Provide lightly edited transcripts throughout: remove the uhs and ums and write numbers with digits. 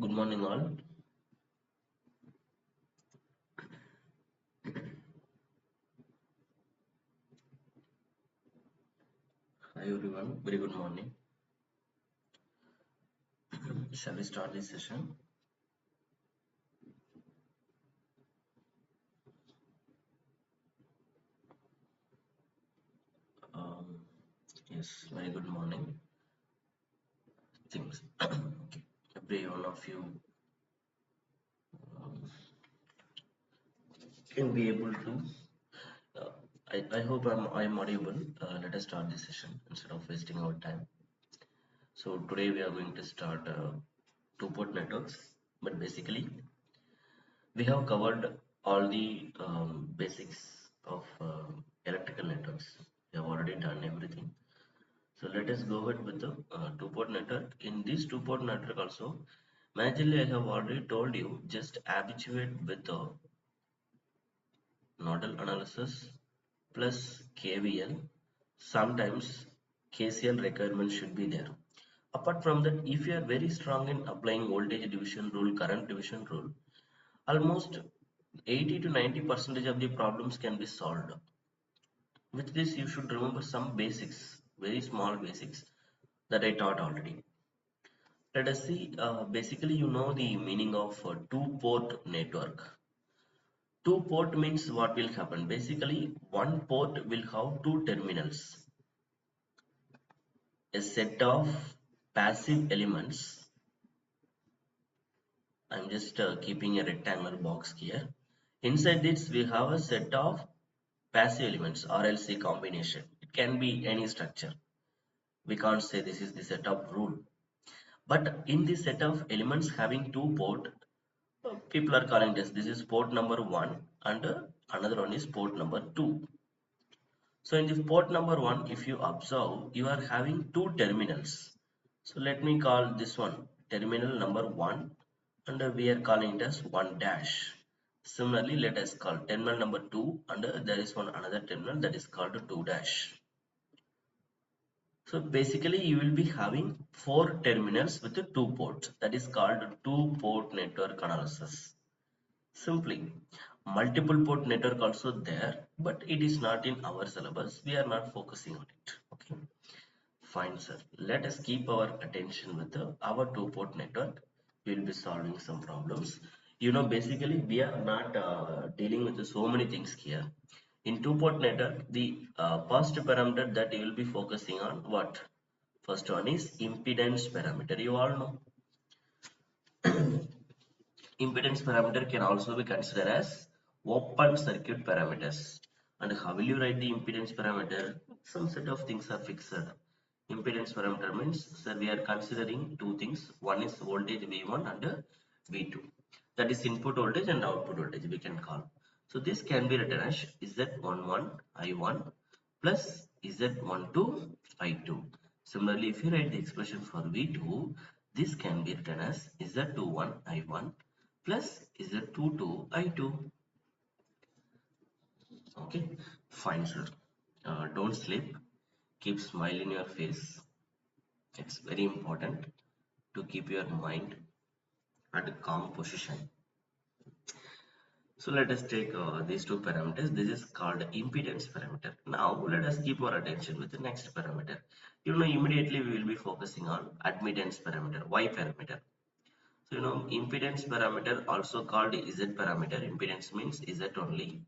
Good morning, all. Hi, everyone. Very good morning. Shall we start this session? Um, yes, very good morning. Things. Okay. Every one of you um, can be able to. Uh, I hope I'm audible. Let us start this session instead of wasting our time. So today we are going to start two-port networks, but basically we have covered all the basics of electrical networks. We have already done everything. So let us go ahead with the two-port network. In this two-port network also, majorly I have already told you, just habituate with the nodal analysis plus KVL. Sometimes KCL requirement should be there. Apart from that, if you are very strong in applying voltage division rule, current division rule, almost 80 to 90% of the problems can be solved. With this, you should remember some basics, very small basics that I taught already. Let us see, basically you know the meaning of two-port network. Two-port means what will happen? Basically, one port will have two terminals. A set of passive elements. I'm just keeping a rectangular box here. Inside this, we have a set of passive elements, RLC combination. It can be any structure. We can't say this is the setup rule. But in this set of elements having two port, people are calling this is port number 1 and another one is port number 2. So in the port number 1, if you observe, you are having two terminals. So let me call this one terminal number 1 and we are calling it as 1 dash. Similarly, let us call terminal number 2 and there is one another terminal that is called 2 dash. So basically you will be having four terminals with the two ports, that is called two-port network analysis. Simply, multiple port network also there, but it is not in our syllabus. We are not focusing on it. Okay, fine, sir. Let us keep our attention with our two-port network. We will be solving some problems. You know, basically, we are not dealing with so many things here. In two-port network, the first parameter that you will be focusing on what? First one is impedance parameter. You all know. Impedance parameter can also be considered as open circuit parameters. And how will you write the impedance parameter? Some set of things are fixed. Impedance parameter means, sir, we are considering two things. One is voltage V1 and V2. That is input voltage and output voltage we can call. So this can be written as Z11 I1 plus Z12 I2. Similarly, if you write the expression for V2, this can be written as Z21 I1 plus Z22 I2. Okay, fine, sir. Don't sleep. Keep smile in your face. It's very important to keep your mind at a calm position. So let us take these two parameters. This is called impedance parameter. Now let us keep our attention with the next parameter. You know, immediately we will be focusing on admittance parameter, Y parameter. So you know, impedance parameter also called Z parameter. Impedance means Z only.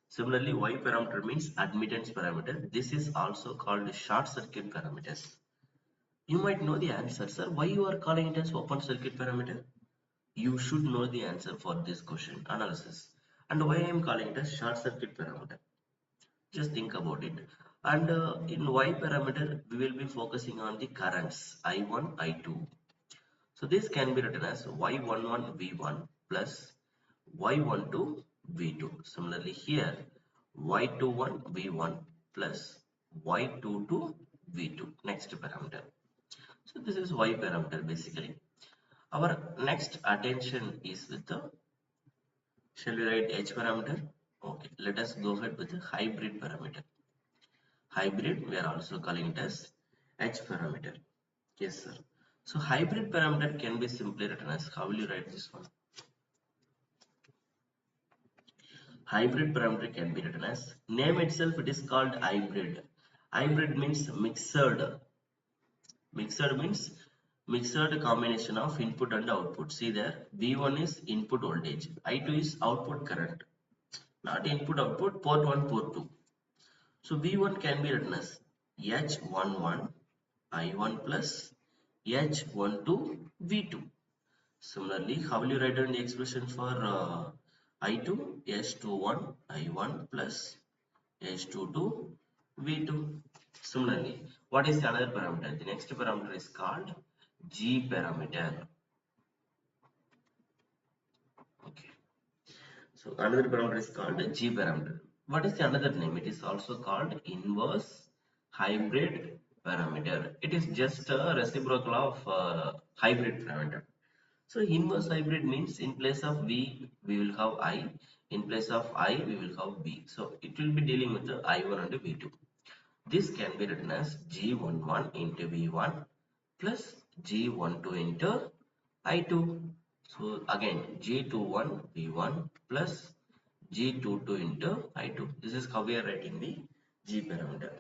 Similarly, Y parameter means admittance parameter. This is also called short circuit parameters. You might know the answer, sir. Why you are calling it as open circuit parameter? You should know the answer for this question analysis. And why I am calling it as short circuit parameter? Just think about it. And in Y parameter, we will be focusing on the currents I1, I2. So this can be written as Y11 V1 plus Y12 V2. Similarly here, Y21 V1 plus Y22 V2. Next parameter. So this is Y parameter basically. Our next attention is with the, shall we write H parameter? Okay, let us go ahead with the hybrid parameter. Hybrid, we are also calling it as H parameter. Yes, sir. So hybrid parameter can be simply written as, how will you write this one? Hybrid parameter can be written as, name itself it is called hybrid. Hybrid means mixed. Mixed means mixed combination of input and output. See there, V1 is input voltage, I2 is output current, not input output, port 1, port 2. So V1 can be written as H11 I1 plus H12 V2. Similarly, how will you write down the expression for I2? H21 I1 plus H22 V2. Similarly, what is the another parameter? The next parameter is called G parameter. Okay. So another parameter is called G parameter. What is the another name? It is also called inverse hybrid parameter. It is just a reciprocal of hybrid parameter. So inverse hybrid means in place of V, we will have I. In place of I, we will have V. So it will be dealing with the I1 and V2. This can be written as G11 into V1 plus G12 into I2. So again G21 V1 plus G22 into I2. This is how we are writing the G parameter.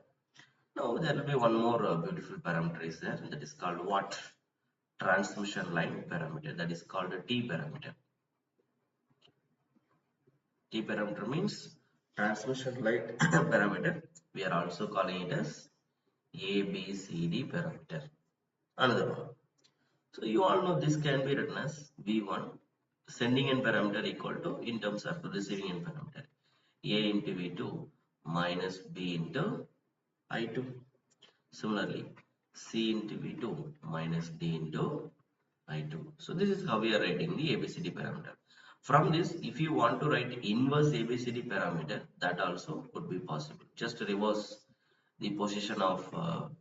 Now there will be one more beautiful parameter is there, that is called what? Transmission line parameter, that is called a T parameter. T parameter means transmission line parameter. We are also calling it as ABCD parameter. Another one. So you all know this can be written as V1 sending end parameter equal to, in terms of receiving end parameter, A into V2 minus B into I2. Similarly, C into V2 minus D into I2. So this is how we are writing the ABCD parameter. From this, if you want to write inverse ABCD parameter, that also could be possible. Just reverse the position of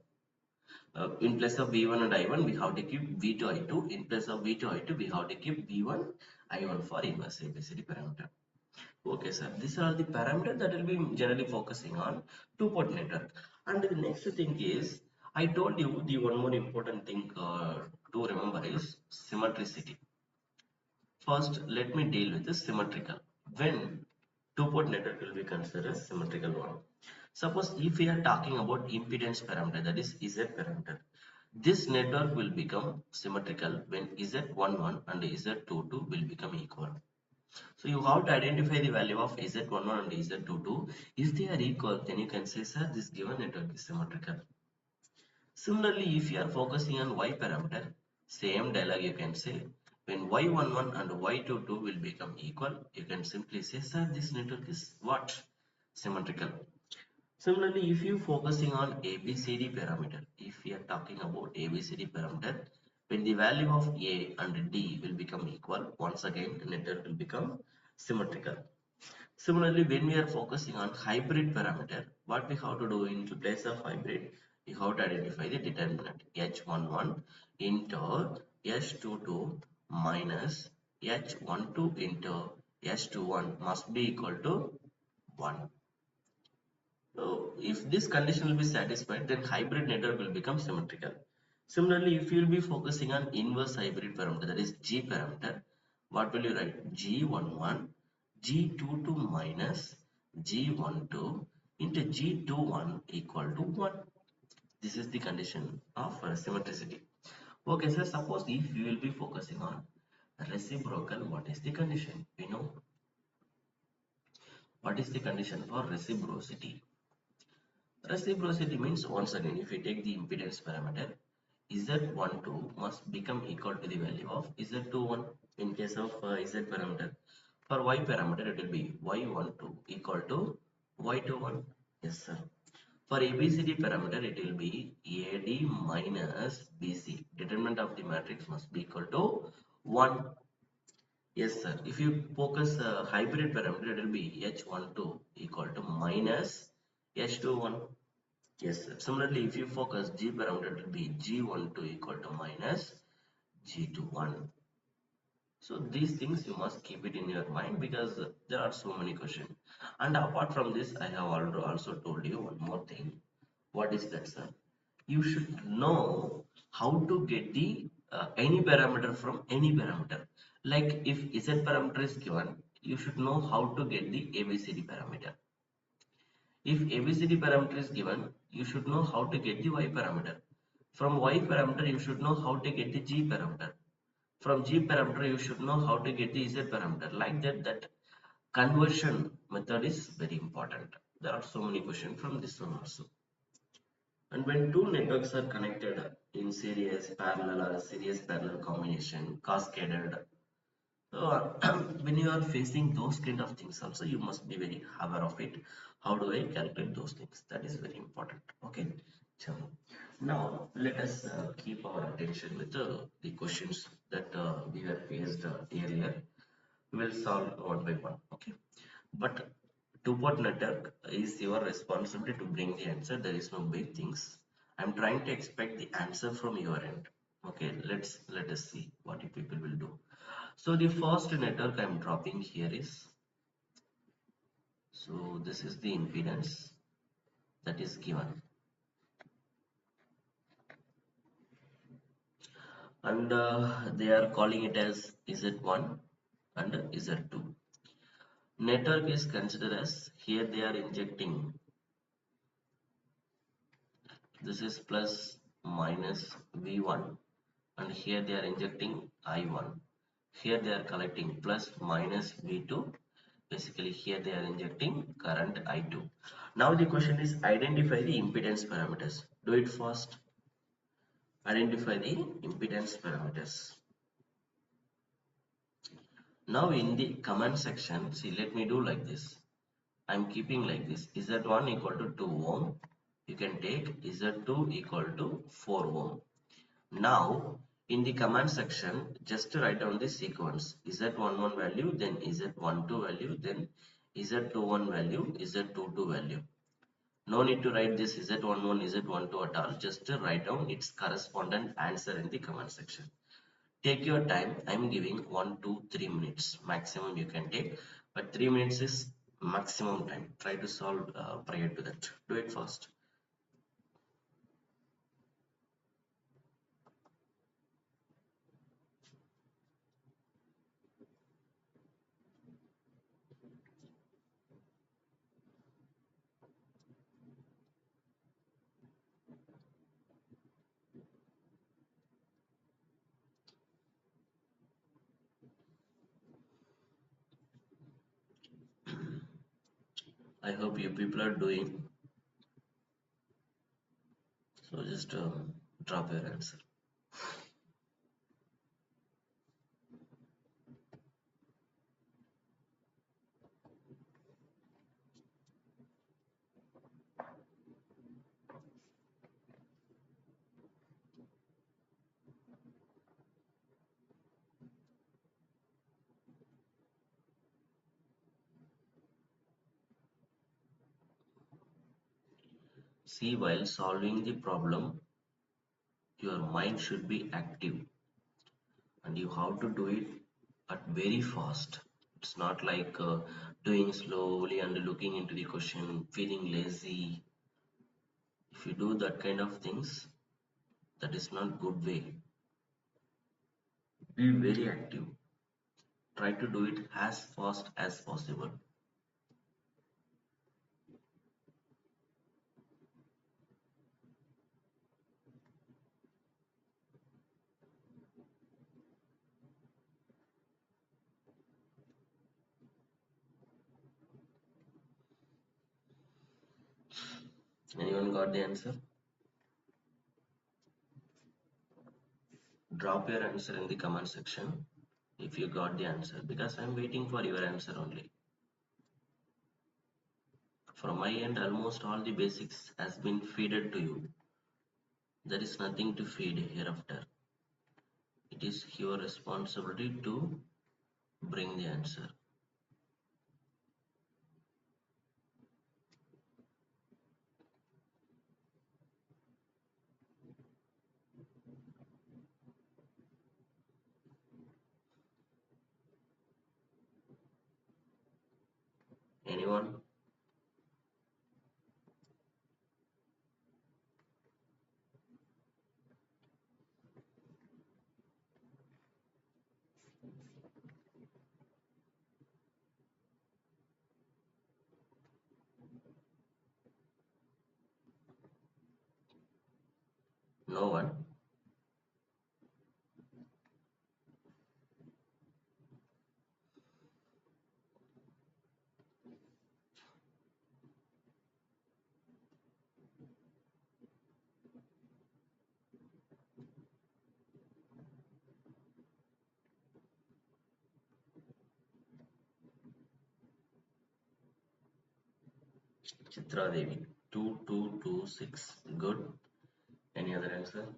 in place of V1 and I1, we have to keep V2 I2. In place of V2 I2, we have to keep V1 I1 for inverse ABCD parameter. Okay, sir. These are the parameters that will be generally focusing on two-port network. And the next thing is, I told you the one more important thing to remember is symmetricity. First, let me deal with the symmetrical. When two-port network will be considered as symmetrical one. Suppose if we are talking about impedance parameter, that is Z parameter, this network will become symmetrical when Z11 and Z22 will become equal. So you have to identify the value of Z11 and Z22. If they are equal, then you can say, sir, this given network is symmetrical. Similarly, if you are focusing on Y parameter, same dialogue you can say. When Y11 and Y22 will become equal, you can simply say, sir, this network is what? Symmetrical. Similarly, if you focusing on ABCD parameter, if we are talking about ABCD parameter, when the value of A and D will become equal, once again the network will become symmetrical. Similarly, when we are focusing on hybrid parameter, what we have to do in place of hybrid, we have to identify the determinant H11 into H22 minus H12 into H21 must be equal to 1. So if this condition will be satisfied, then hybrid network will become symmetrical. Similarly, if you will be focusing on inverse hybrid parameter, that is G parameter, what will you write? G11, G22 minus G12 into G21 equal to 1. This is the condition of symmetricity. Okay, so suppose if you will be focusing on reciprocal, what is the condition? We know what is the condition for reciprocity. Reciprocity means, once again, if we take the impedance parameter, Z12 must become equal to the value of Z21 in case of Z parameter. For Y parameter, it will be Y12 equal to Y21. Yes, sir. For ABCD parameter, it will be AD minus BC. Determinant of the matrix must be equal to 1. Yes, sir. If you focus hybrid parameter, it will be H12 equal to minus H21. Yes, sir. Similarly, if you focus G parameter, it will be G12 equal to minus G21. So these things you must keep it in your mind, because there are so many questions. And apart from this, I have also told you one more thing. What is that, sir? You should know how to get the any parameter from any parameter. Like if z parameter is given, you should know how to get the abcd parameter. If abcd parameter is given, you should know how to get the y parameter. From y parameter, you should know how to get the g parameter. From g parameter, you should know how to get the z parameter. Like that conversion method is very important. There are so many questions from this one also. And when two networks are connected in series, parallel, or series parallel combination, cascaded, so when you are facing those kind of things also, you must be very aware of it. How do I calculate those things? That is very important. Okay. So now let us keep our attention with the questions that we were faced earlier. We will solve one by one. Okay. But two-port network is your responsibility to bring the answer. There is no big things. I'm trying to expect the answer from your end. Okay, let us see what you people will do. So the first network I'm dropping here is, so this is the impedance that is given, and they are calling it as Z1 and Z2. Network is considered as, here they are injecting, this is plus minus V1, and here they are injecting I1. Here they are collecting plus minus V2. Basically here they are injecting current I2. Now the question is identify the impedance parameters. Do it fast. Identify the impedance parameters. Now in the command section, see, let me do like this. I'm keeping like this. Z1 equal to 2 ohm. You can take Z2 equal to 4 ohm. Now in the command section, just write down the sequence. Z11 value, then Z12 value, then Z21 value, Z22 value. No need to write this Z11, Z12 at all. Just write down its correspondent answer in the comment section. Take your time. I'm giving 1 to 3 minutes maximum you can take, but 3 minutes is maximum time. Try to solve prior to that. Do it fast. I hope you people are doing. So just drop your answer. See, while solving the problem, your mind should be active, and you have to do it at very fast. It's not like doing slowly and looking into the question, feeling lazy. If you do that kind of things, that is not good way. Be very active. Try to do it as fast as possible. Anyone got the answer? Drop your answer in the comment section if you got the answer, because I'm waiting for your answer only. From my end, almost all the basics has been feeded to you. There is nothing to feed hereafter. It is your responsibility to bring the answer. Anyone? No one? Chitra Devi, 2226. Good. Any other answer?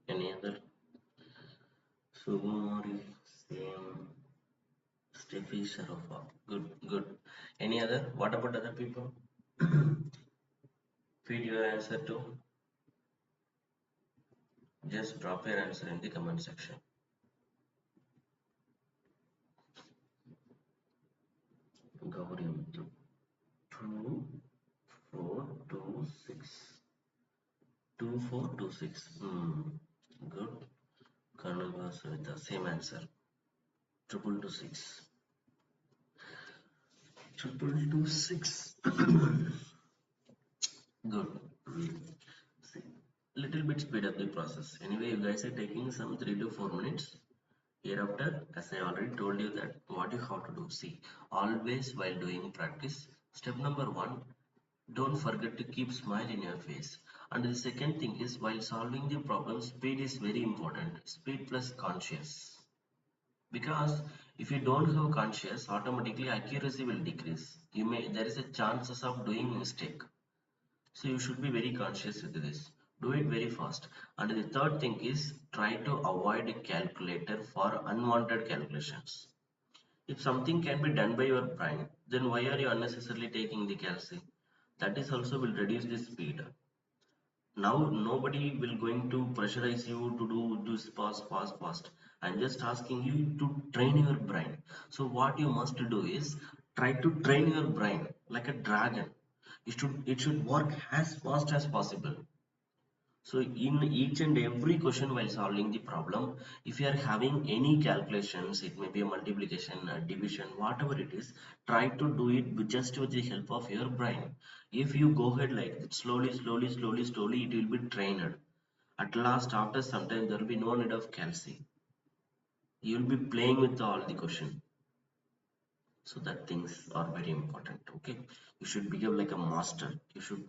Any other? Subhamari, same. Steffi Sharofa. Good, good. Any other? What about other people? Feed your answer to. Just drop your answer in the comment section. Gauri Muthu. 2426. 2426. Good. Colonel was with the same answer. 2226. 2226. Good. See, little bit speed up the process. Anyway, you guys are taking some 3 to 4 minutes. Hereafter, as I already told you that what you have to do. See, always while doing practice, step number 1, don't forget to keep smile in your face. And the second thing is while solving the problem, speed is very important. Speed plus conscious. Because if you don't have conscious, automatically accuracy will decrease. There is a chances of doing mistake. So you should be very conscious with this. Do it very fast. And the third thing is try to avoid a calculator for unwanted calculations. If something can be done by your brain, then why are you unnecessarily taking the calci? That is also will reduce the speed. Now nobody will going to pressurize you to do this fast. I'm just asking you to train your brain. So what you must do is try to train your brain like a dragon. It should work as fast as possible. So in each and every question while solving the problem, if you are having any calculations, it may be a multiplication, a division, whatever it is, try to do it just with the help of your brain. If you go ahead like that, slowly, it will be trained. At last, after some time, there will be no need of calci. You will be playing with all the question. So that things are very important. Okay, you should become like a master. You should,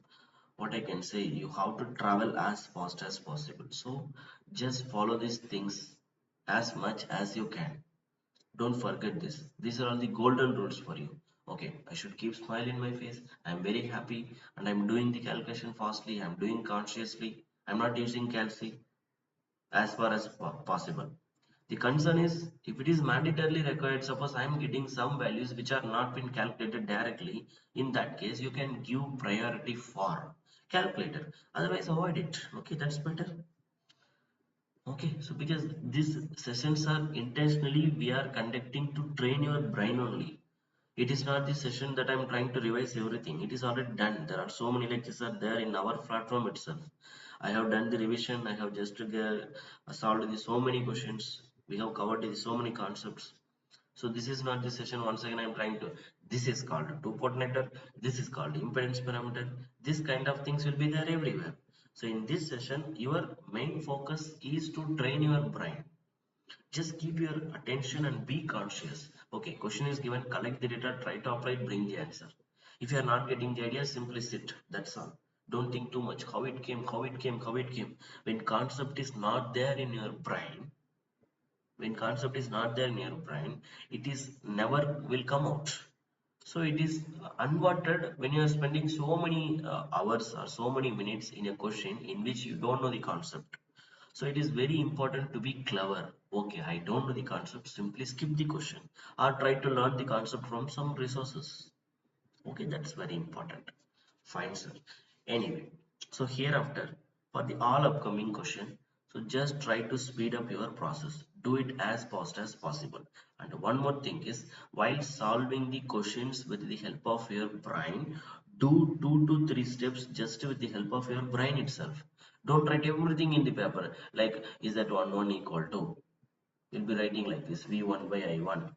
what I can say, you have to travel as fast as possible. So just follow these things as much as you can. Don't forget this. These are all the golden rules for you. Okay, I should keep smile in my face. I'm very happy and I'm doing the calculation fastly. I'm doing consciously. I'm not using calci as far as possible. The concern is if it is mandatorily required, suppose I am getting some values which are not been calculated directly, in that case you can give priority for calculator. Otherwise avoid it. Okay, that's better. Okay, so because these sessions are intentionally we are conducting to train your brain only. It is not the session that I'm trying to revise everything. It is already done. There are so many lectures are there in our platform itself. I have done the revision. I have just solved so many questions. We have covered so many concepts. So this is not the session. Once again, I'm trying to. This is called two-port network. This is called impedance parameter. This kind of things will be there everywhere. So in this session, your main focus is to train your brain. Just keep your attention and be conscious. Okay, question is given, collect the data, try to apply it, bring the answer. If you are not getting the idea, simply sit. That's all. Don't think too much. How it came, how it came, how it came. When concept is not there in your brain, when concept is not there in your brain, it is never will come out. So it is unwanted when you are spending so many hours or so many minutes in a question in which you don't know the concept. So it is very important to be clever. Okay, I don't know the concept, simply skip the question or try to learn the concept from some resources. Okay, that's very important. Fine, sir. Anyway, so hereafter for the all upcoming question, so just try to speed up your process. Do it as fast as possible. And one more thing is, while solving the questions with the help of your brain, do 2 to 3 steps just with the help of your brain itself. Don't write everything in the paper like, is that 1 1 equal to, you'll be writing like this, v1 by i1.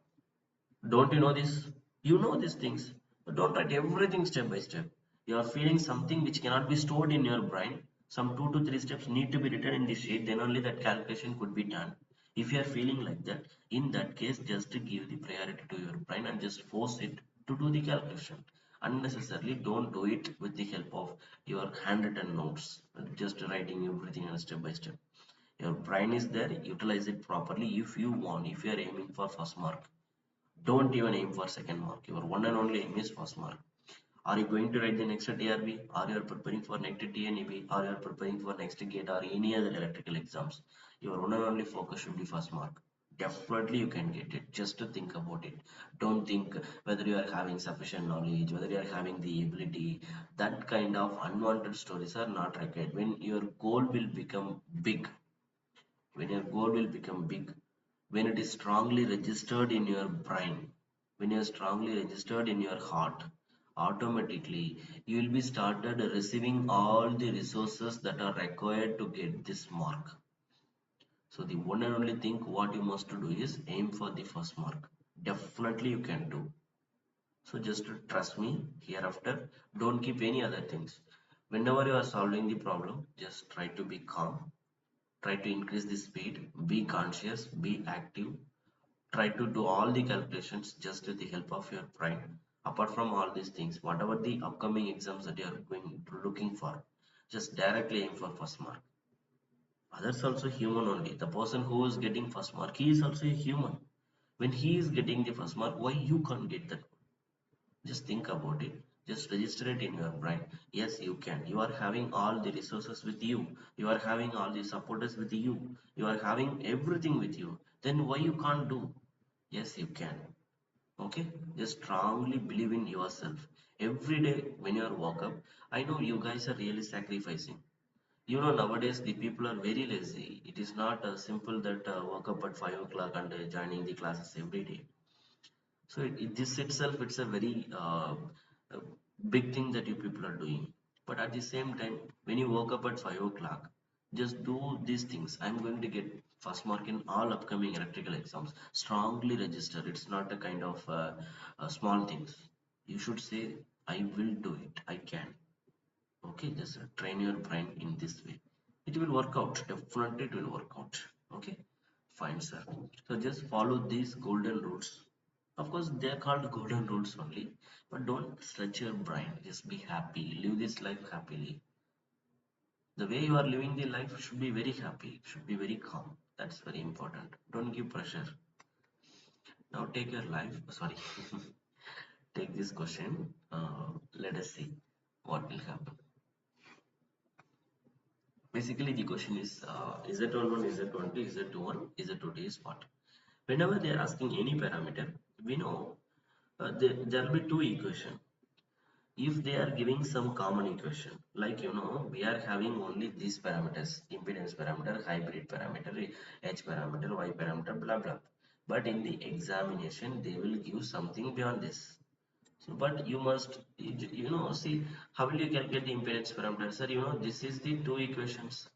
Don't you know this? You know these things. But don't write everything step by step. You are feeling something which cannot be stored in your brain. Some 2 to 3 steps need to be written in the sheet. Then only that calculation could be done. If you are feeling like that, in that case, just to give the priority to your brain and just force it to do the calculation. Unnecessarily, don't do it with the help of your handwritten notes. Just writing everything on step by step. Your brain is there. Utilize it properly if you want. If you are aiming for first mark, don't even aim for second mark. Your one and only aim is first mark. Are you going to write the next TRB? Are you preparing for next TNEB? Are you preparing for next GATE or any other electrical exams? Your one and only focus should be first mark. Definitely you can get it. Just to think about it. Don't think whether you are having sufficient knowledge, whether you are having the ability. That kind of unwanted stories are not required. When your goal will become big, when your goal will become big, when it is strongly registered in your brain, when you are strongly registered in your heart, automatically you will be started receiving all the resources that are required to get this mark. So the one and only thing what you must do is aim for the first mark. Definitely you can do. So just trust me hereafter. Don't keep any other things. Whenever you are solving the problem, just try to be calm. Try to increase the speed, be conscious, be active. Try to do all the calculations just with the help of your brain. Apart from all these things, whatever the upcoming exams that you are going to looking for, just directly aim for first mark. Others also human only. The person who is getting first mark, he is also a human. When he is getting the first mark, why you can't get that? Just think about it. Just register it in your brain. Yes, you can. You are having all the resources with you. You are having all the supporters with you. You are having everything with you. Then why you can't do? Yes, you can. Okay? Just strongly believe in yourself. Every day when you are woke up, I know you guys are really sacrificing. You know, nowadays the people are very lazy. It is not simple that woke up at 5 o'clock and joining the classes every day. So this itself, it's a very uh, big thing that you people are doing. But at the same time, when you woke up at 5 o'clock, just do these things. I'm going to get first mark in all upcoming electrical exams. Strongly register. It's not a kind of small things. You should say, I will do it. I can. Okay, just train your brain in this way. It will work out. Definitely it will work out. Okay, fine, sir. So just follow these golden rules. Of course, they are called golden rules only, but don't stretch your brain. Just be happy. Live this life happily. The way you are living the life should be very happy, should be very calm. That's very important. Don't give pressure. Now take your life. Sorry, take this question. Let us see what will happen. Basically, the question is it one, is it 20, is it 1, is it 2 is what? Whenever they are asking any parameter, we know there will be two equations. If they are giving some common equation, like we are having only these parameters: impedance parameter, hybrid parameter, h parameter, y parameter, blah blah. But in the examination they will give something beyond this. So but you must see, how will you calculate the impedance parameter? Sir, this is the two equations.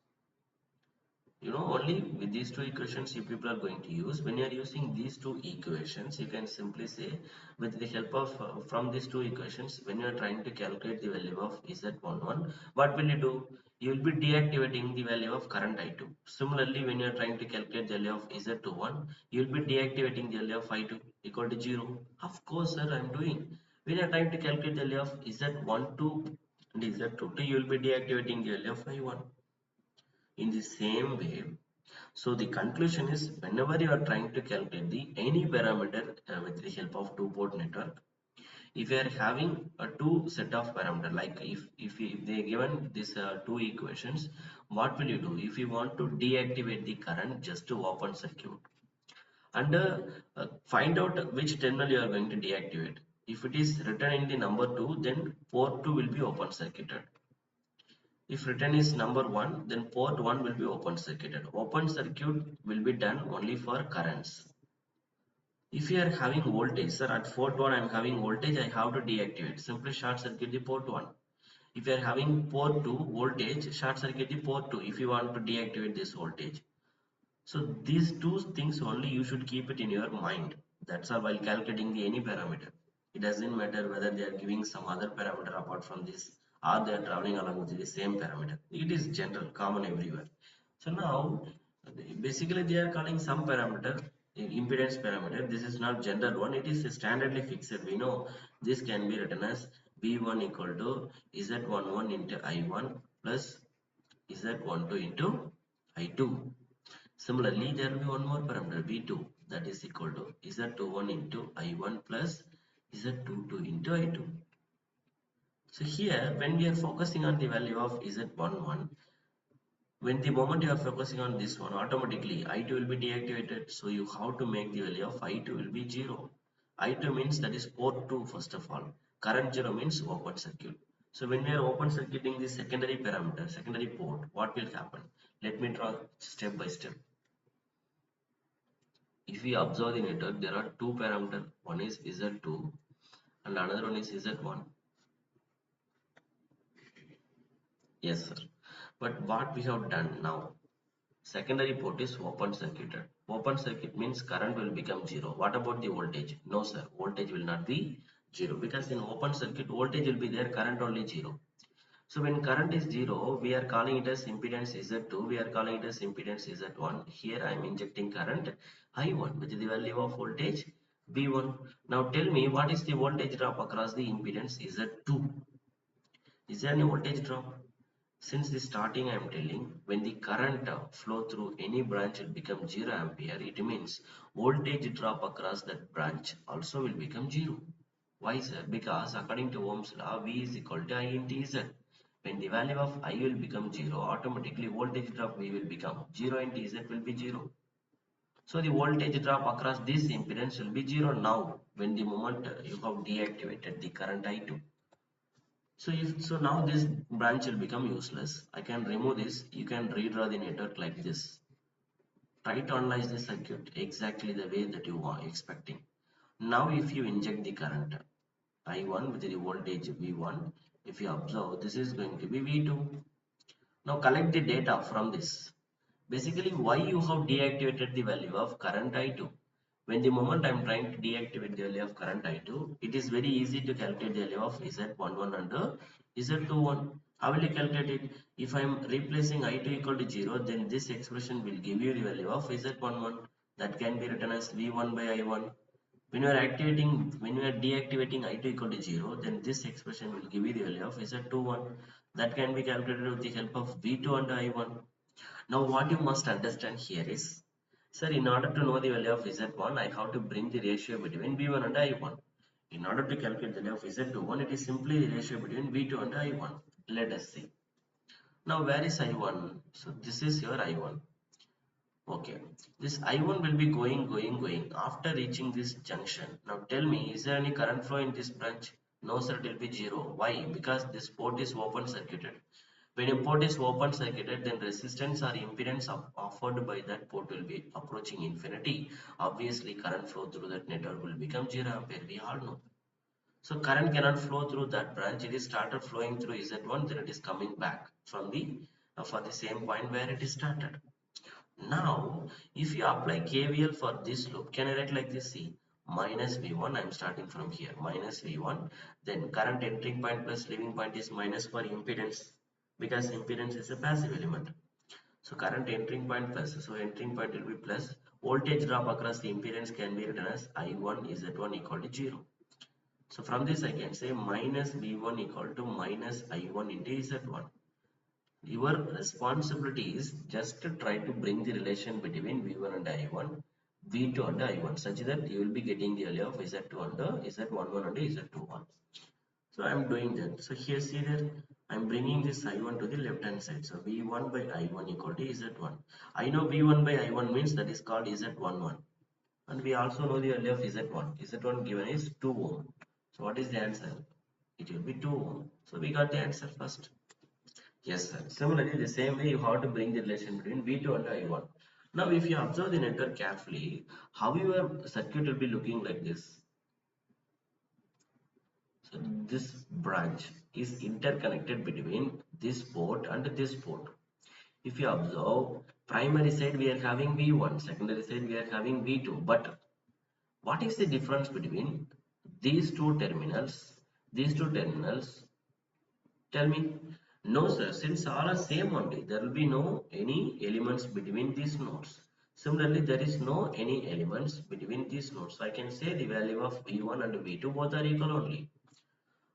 Only with these two equations you people are going to use. When you are using these two equations, you can simply say, with the help of from these two equations, when you are trying to calculate the value of Z11, what will you do? You will be deactivating the value of current I2. Similarly, when you are trying to calculate the value of Z21, you will be deactivating the value of I2 equal to 0. Of course, sir, I am doing. When you are trying to calculate the value of Z12 and Z22, you will be deactivating the value of I1. In the same way, so the conclusion is, whenever you are trying to calculate the any parameter with the help of two-port network, if you are having a two set of parameter, like if they given this two equations, what will you do? If you want to deactivate the current, just to open circuit and find out which terminal you are going to deactivate. If it is written in the number 2, then port 2 will be open circuited. If written is number 1, then port 1 will be open circuited. Open circuit will be done only for currents. If you are having voltage, sir, at port 1 I am having voltage, I have to deactivate. Simply short circuit the port 1. If you are having port 2 voltage, short circuit the port 2 if you want to deactivate this voltage. So these two things only you should keep it in your mind. That's all while calculating the any parameter. It doesn't matter whether they are giving some other parameter apart from this or they are traveling along with the same parameter. It is general, common everywhere. So now basically they are calling some parameter impedance parameter. This is not general one. It is standardly fixed. We know this can be written as V1 equal to Z11 into I1 plus Z12 into I2. Similarly, there will be one more parameter V2 that is equal to Z21 into I1 plus Z22 into I2. So here when we are focusing on the value of Z11, when the moment you are focusing on this one, automatically I2 will be deactivated. So you have to make the value of I2 will be 0. I2 means that is port 2 first of all. Current 0 means open circuit. So when we are open circuiting the secondary parameter, secondary port, what will happen? Let me draw step by step. If we observe the network, there are two parameters. One is Z2 and another one is Z1. Yes, sir. But what we have done now, secondary port is open circuited. Open circuit means current will become 0. What about the voltage? No, sir. Voltage will not be 0 because in open circuit, voltage will be there, current only 0. So when current is 0, we are calling it as impedance Z2, we are calling it as impedance Z1. Here I am injecting current I1 with the value of voltage V1. Now tell me what is the voltage drop across the impedance Z2? Is there any voltage drop? Since the starting I am telling, when the current flow through any branch will become 0 ampere, it means voltage drop across that branch also will become 0. Why, sir? Because according to Ohm's law, V is equal to I into Z. When the value of I will become 0, automatically voltage drop V will become 0 into Z will be 0. So the voltage drop across this impedance will be 0 now when the moment you have deactivated the current I2. So now this branch will become useless. I can remove this. You can redraw the network like this. Try to analyze the circuit exactly the way that you are expecting. Now if you inject the current I1 with the voltage V1, if you observe, this is going to be V2. Now collect the data from this. Basically, why you have deactivated the value of current I2? When the moment I am trying to deactivate the value of current I2, it is very easy to calculate the value of Z11 and Z21. How will you calculate it? If I am replacing I2 equal to 0, then this expression will give you the value of Z11. That can be written as V1 by I1. When you are deactivating I2 equal to 0, then this expression will give you the value of Z21. That can be calculated with the help of V2 and I1. Now what you must understand here is, sir, in order to know the value of Z1, I have to bring the ratio between V1 and I1. In order to calculate the value of Z21, it is simply the ratio between V2 and I1. Let us see. Now where is I1? So this is your I1. Okay, this I1 will be going after reaching this junction. Now tell me, is there any current flow in this branch? No, sir, it will be 0. Why? Because this port is open circuited. When a port is open circuited, then resistance or impedance offered by that port will be approaching infinity. Obviously, current flow through that network will become 0 ampere. We all know. So current cannot flow through that branch. It is started flowing through Z1, then it is coming back from the for the same point where it is started. Now, if you apply KVL for this loop, can I write like this? See, minus V1, I am starting from here, minus V1, then current entering point plus leaving point is minus for impedance, because impedance is a passive element. So current entering point plus, so entering point will be plus, voltage drop across the impedance can be written as I1 Z1 equal to 0. So from this I can say minus V1 equal to minus I1 into Z1. Your responsibility is just to try to bring the relation between V1 and I1, V2 and I1 such that you will be getting the value of Z2 and Z11 and Z21. So I am doing that. So here see there I am bringing this I1 to the left hand side. So V1 by I1 equal to Z1. I know V1 by I1 means that is called Z11. And we also know the value of Z1. Z1 given is 2 ohm. So what is the answer? It will be 2 ohm. So we got the answer first. Yes, sir. Similarly, the same way you have to bring the relation between V2 and I1. Now, if you observe the network carefully, how your circuit will be looking like this. So, this branch is interconnected between this port and this port. If you observe, primary side we are having V1, secondary side we are having V2. But what is the difference between these two terminals? These two terminals, tell me. No, sir. Since all are same only, there will be no any elements between these nodes. Similarly, there is no any elements between these nodes. So I can say the value of V1 and V2 both are equal only.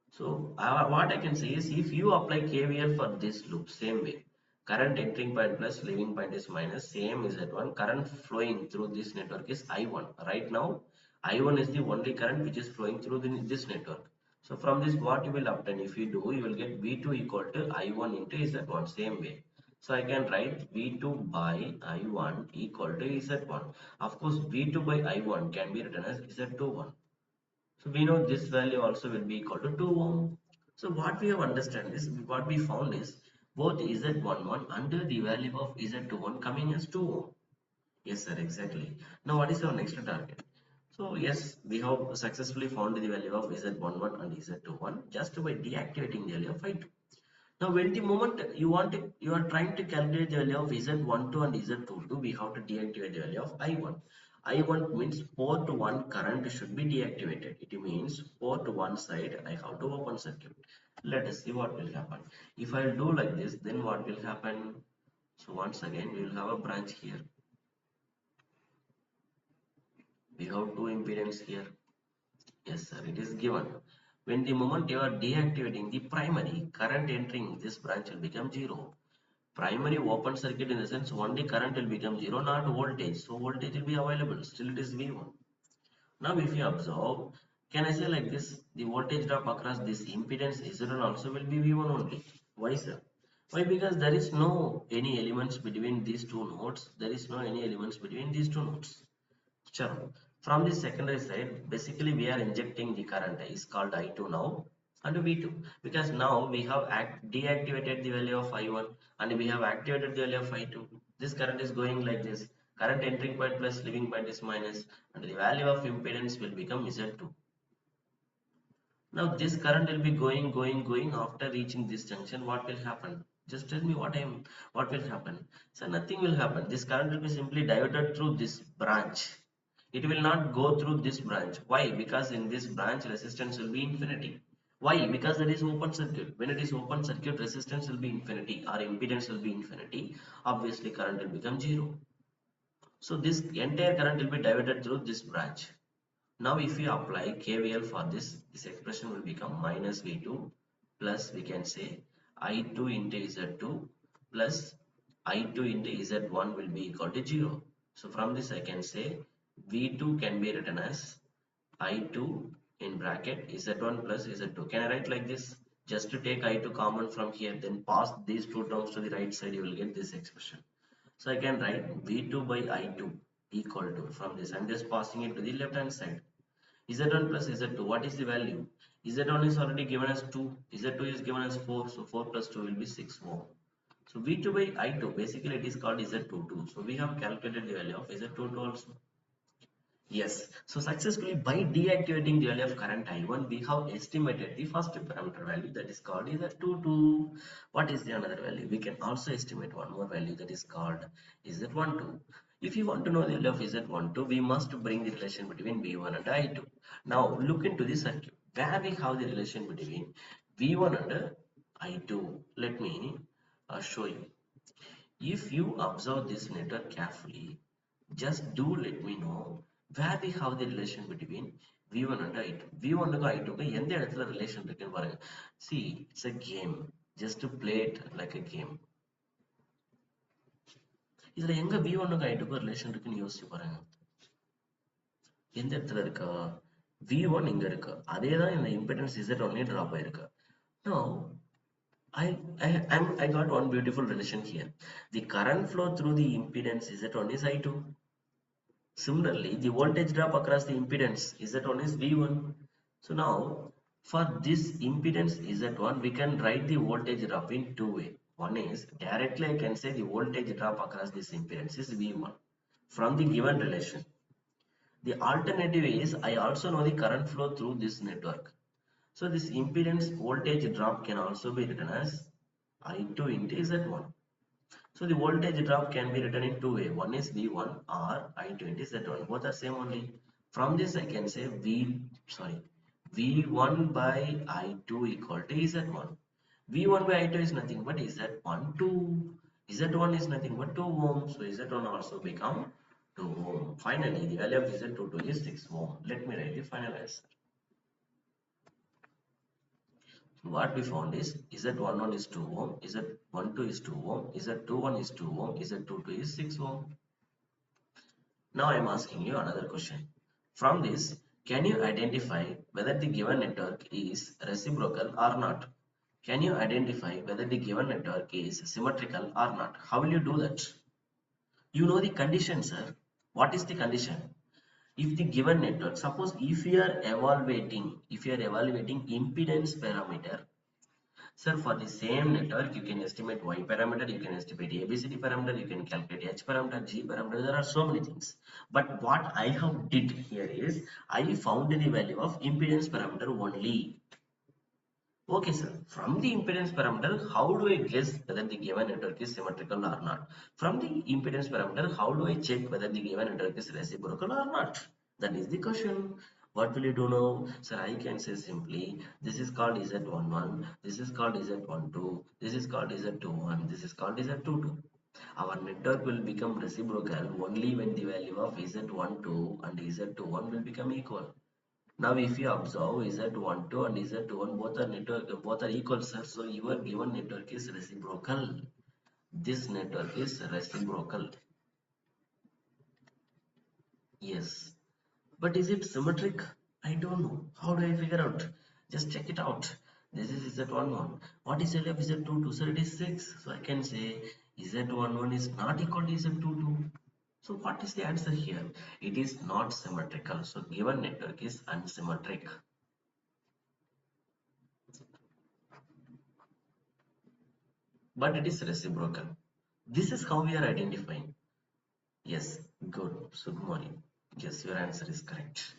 So what I can say is if you apply KVL for this loop, same way, current entering point plus leaving point is minus, same is at one. Current flowing through this network is I1. Right now, I1 is the only current which is flowing through this network. So from this, what you will obtain? If you do, you will get V2 equal to I1 into Z1, same way. So I can write V2 by I1 equal to Z1. Of course, V2 by I1 can be written as Z21. So we know this value also will be equal to 2 ohm. So what we have understand is, what we found is both Z11 and the value of Z21 coming as 2 ohm. Yes, sir, exactly. Now what is our next target? So yes, we have successfully found the value of Z11 and Z21 just by deactivating the value of I2. Now, when the moment you are trying to calculate the value of Z12 and Z22, we have to deactivate the value of I1. I1 means port 1 current should be deactivated. It means port 1 side I have to open circuit. Let us see what will happen. If I do like this, then what will happen? So once again, we will have a branch here. We have two impedance here. Yes, sir, it is given. When the moment you are deactivating the primary, current entering this branch will become 0. Primary open circuit in the sense only current will become 0, not voltage. So voltage will be available. Still it is V1. Now if you observe, can I say like this? The voltage drop across this impedance Z1 also will be V1 only. Why, sir? Why? Because there is no any elements between these two nodes. There is no any elements between these two nodes. Sure. From the secondary side, basically we are injecting the current is called I2 now and V2 because now we have deactivated the value of I1 and we have activated the value of I2. This current is going like this. Current entering point plus leaving point is minus and the value of impedance will become Z2. Now this current will be going after reaching this junction. What will happen? Just tell me what will happen. So nothing will happen. This current will be simply diverted through this branch. It will not go through this branch. Why? Because in this branch resistance will be infinity. Why? Because there is open circuit. When it is open circuit, resistance will be infinity or impedance will be infinity. Obviously current will become 0. So this entire current will be diverted through this branch. Now if we apply KVL for this expression will become minus V2 plus we can say I2 into Z2 plus I2 into Z1 will be equal to 0. So from this I can say V2 can be written as I2 in bracket Z1 plus Z2. Can I write like this? Just to take I2 common from here, then pass these two terms to the right side, you will get this expression. So I can write V2 by I2 equal to, from this I'm just passing it to the left hand side. Z1 plus Z2, what is the value? Z1 is already given as 2, Z2 is given as 4, so 4 plus 2 will be 6 ohm. So V2 by I2, basically it is called Z22. So we have calculated the value of Z22 also. Yes, so successfully by deactivating the value of current I1, we have estimated the first parameter value that is called Z22. What is the another value? We can also estimate one more value that is called Z12. If you want to know the value of Z12, we must bring the relation between V1 and I2. Now look into the circuit where we have the relation between V1 and I2. Let me show you. If you observe this network carefully, just do let me know where we have the relation between V1 and I2. V1 க்கு I2 க்கு எந்த இடத்துல relation இருக்குன்னு பாருங்க. See, it's a game. Just to play it like a game. இதுல எங்க V1 க்கு I2 க்கு relation இருக்குன்னு யோசிச்சு பாருங்க. எந்த இடத்துல இருக்கா? V1 இங்க இருக்கு. அதே தான் இந்த impedance Z1 drop ஆயிருக்கு. Now, I got one beautiful relation here. The current flow through the impedance Z1 is I2. Similarly, the voltage drop across the impedance Z1 is V1. So now, for this impedance Z1, we can write the voltage drop in two ways. One is directly I can say the voltage drop across this impedance is V1 from the given relation. The alternative is I also know the current flow through this network. So this impedance voltage drop can also be written as I2 into Z1. So the voltage drop can be written in two ways. One is V1 or I2 into Z1. Both are same only. From this I can say V1 by I2 equal to Z1. V1 by I2 is nothing but Z1 2. Z1 is nothing but 2 ohm. So Z1 also become 2 ohm. Finally, the value of Z22 is 6 ohm. Let me write the final answer. What we found is Z11 is 2 ohm, Z12 is 2 ohm, Z21 is 2 ohm, Z22 is 6 ohm. Now I am asking you another question. From this, can you identify whether the given network is reciprocal or not? Can you identify whether the given network is symmetrical or not? How will you do that? You know the condition, sir. What is the condition? If the given network, suppose if you are evaluating impedance parameter. Sir, for the same network, you can estimate Y parameter, you can estimate ABCD parameter, you can calculate H parameter, G parameter. There are so many things. But what I have did here is I found the value of impedance parameter only. Okay, sir. From the impedance parameter, how do I guess whether the given network is symmetrical or not? From the impedance parameter, how do I check whether the given network is reciprocal or not? That is the question. What will you do now? Sir, I can say simply, this is called Z11, this is called Z12, this is called Z21, this is called Z22. Our network will become reciprocal only when the value of Z12 and Z21 will become equal. Now, if you observe Z12 and Z21 both are equal, sir. So your given network is reciprocal. This network is reciprocal. Yes. But is it symmetric? I don't know. How do I figure out? Just check it out. This is Z11. What is value of Z22? Sir, it is 6. So I can say Z11 is not equal to Z22. So what is the answer here? It is not symmetrical. So given network is unsymmetric. But it is reciprocal. This is how we are identifying. Yes, good. So good morning. Yes, your answer is correct.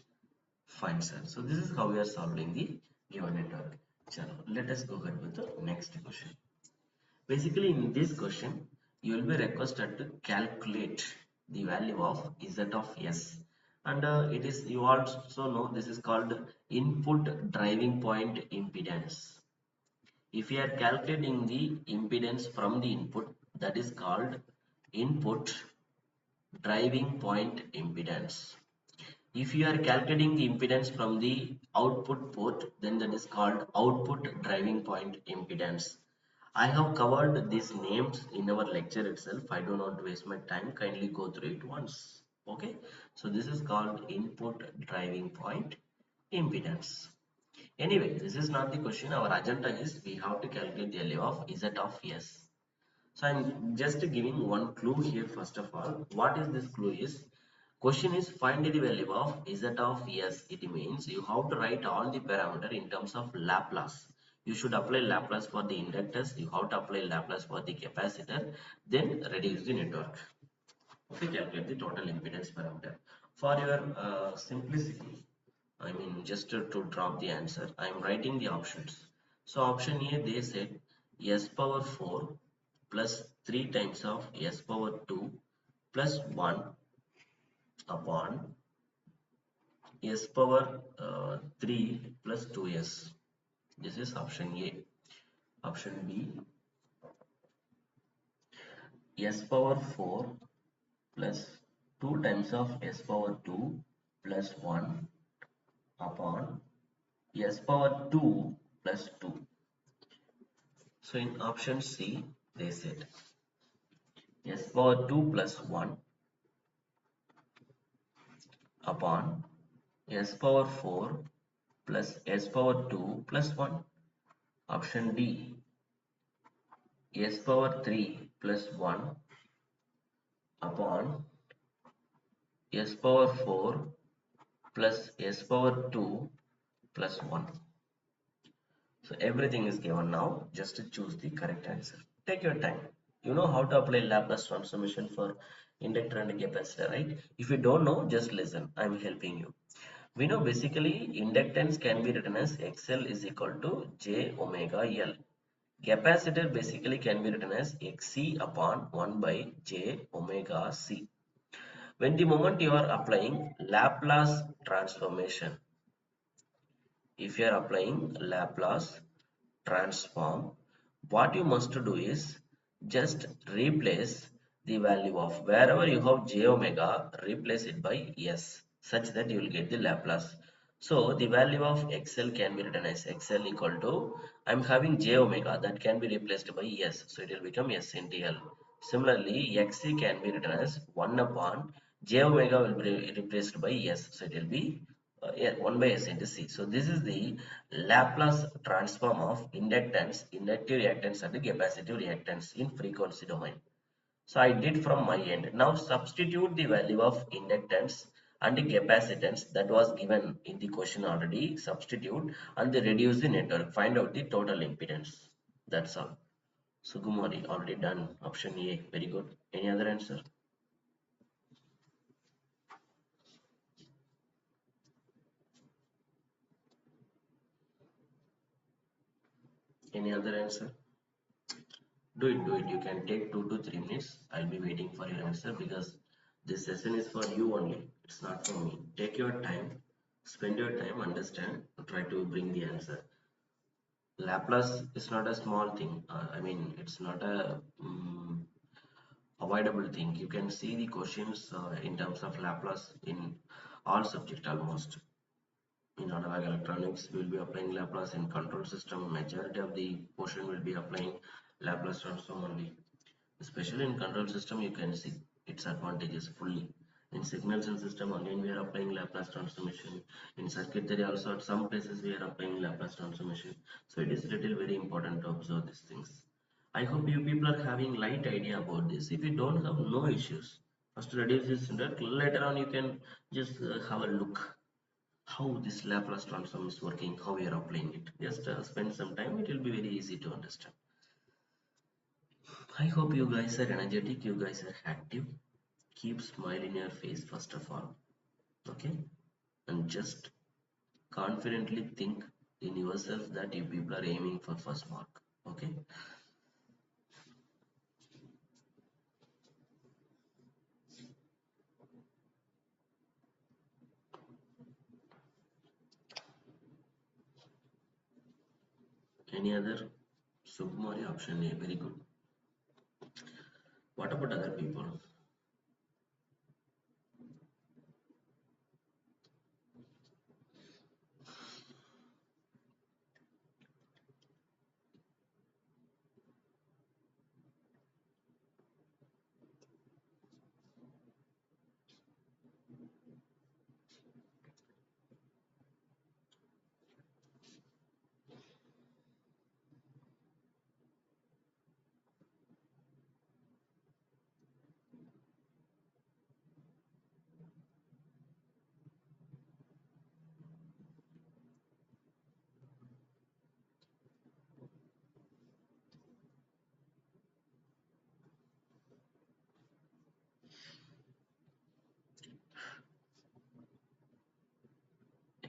Fine, sir. So this is how we are solving the given network. Chalo, let us go ahead with the next question. Basically, in this question, you will be requested to calculate the value of Z of S. And it is, you also know, this is called input driving point impedance. If you are calculating the impedance from the input, that is called input driving point impedance. If you are calculating the impedance from the output port, then that is called output driving point impedance. I have covered these names in our lecture itself. I do not waste my time. Kindly go through it once. Okay. So this is called input driving point impedance. Anyway, this is not the question. Our agenda is we have to calculate the value of Z of S. So I'm just giving one clue here first of all. What is this clue is? Question is find the value of Z of S. It means you have to write all the parameter in terms of Laplace. You should apply Laplace for the inductors. You have to apply Laplace for the capacitor. Then reduce the network. Okay, calculate the total impedance parameter. For your simplicity, I mean, just to drop the answer, I am writing the options. So option A, they said S power 4 plus 3 times of S power 2 plus 1 upon S power 3 plus 2S. This is option A. Option B, S power 4 plus 2 times of S power 2 plus 1 upon S power 2 plus 2. So in option C, they said S power 2 plus 1 upon S power 4 plus S power 2 plus 1. Option D, S power 3 plus 1 upon S power 4 plus S power 2 plus 1. So everything is given now. Just to choose the correct answer. Take your time. You know how to apply Laplace transformation for inductor and capacitor, right? If you don't know, just listen. I'm helping you. We know basically inductance can be written as XL is equal to J omega L. Capacitor basically can be written as Xc upon 1 by J omega C. When the moment you are applying Laplace transformation, if you are applying Laplace transform, what you must do is just replace the value of wherever you have j omega, replace it by s such that you will get the Laplace. So the value of xl can be written as xl equal to, I'm having j omega, that can be replaced by s, so it will become s into L. Similarly, xc can be written as 1 upon j omega will be replaced by s, so it will be yeah, 1 by s into c. So this is the Laplace transform of inductance, inductive reactance and capacitive reactance in frequency domain. So I did from my end. Now substitute the value of inductance and the capacitance that was given in the question already. Substitute and they reduce the network. Find out the total impedance. That's all. So Gumari already done. Option A. Very good. Any other answer? Any other answer? Do it. You can take 2 to 3 minutes. I'll be waiting for your answer because this session is for you only. It's not for me. Take your time, spend your time, understand, try to bring the answer. Laplace is not a small thing. I mean, it's not a avoidable thing. You can see the questions in terms of Laplace in all subject almost. In analog electronics, we will be applying Laplace. In control system, majority of the portion will be applying Laplace transform only. Especially in control system, you can see its advantages fully. In signals and system, again we are applying Laplace transformation. In circuit theory also at some places we are applying Laplace transformation. So it is little very important to observe these things. I hope you people are having light idea about this. If you don't have no issues, first reduce this standard. Later on you can just have a look how this Laplace transform is working, how we are applying it. Just spend some time, it will be very easy to understand. I hope you guys are energetic, you guys are active. Keep smile in your face first of all, okay? And just confidently think in yourself that you people are aiming for first mark, okay? Any other? Submari option A, very good. What about other people?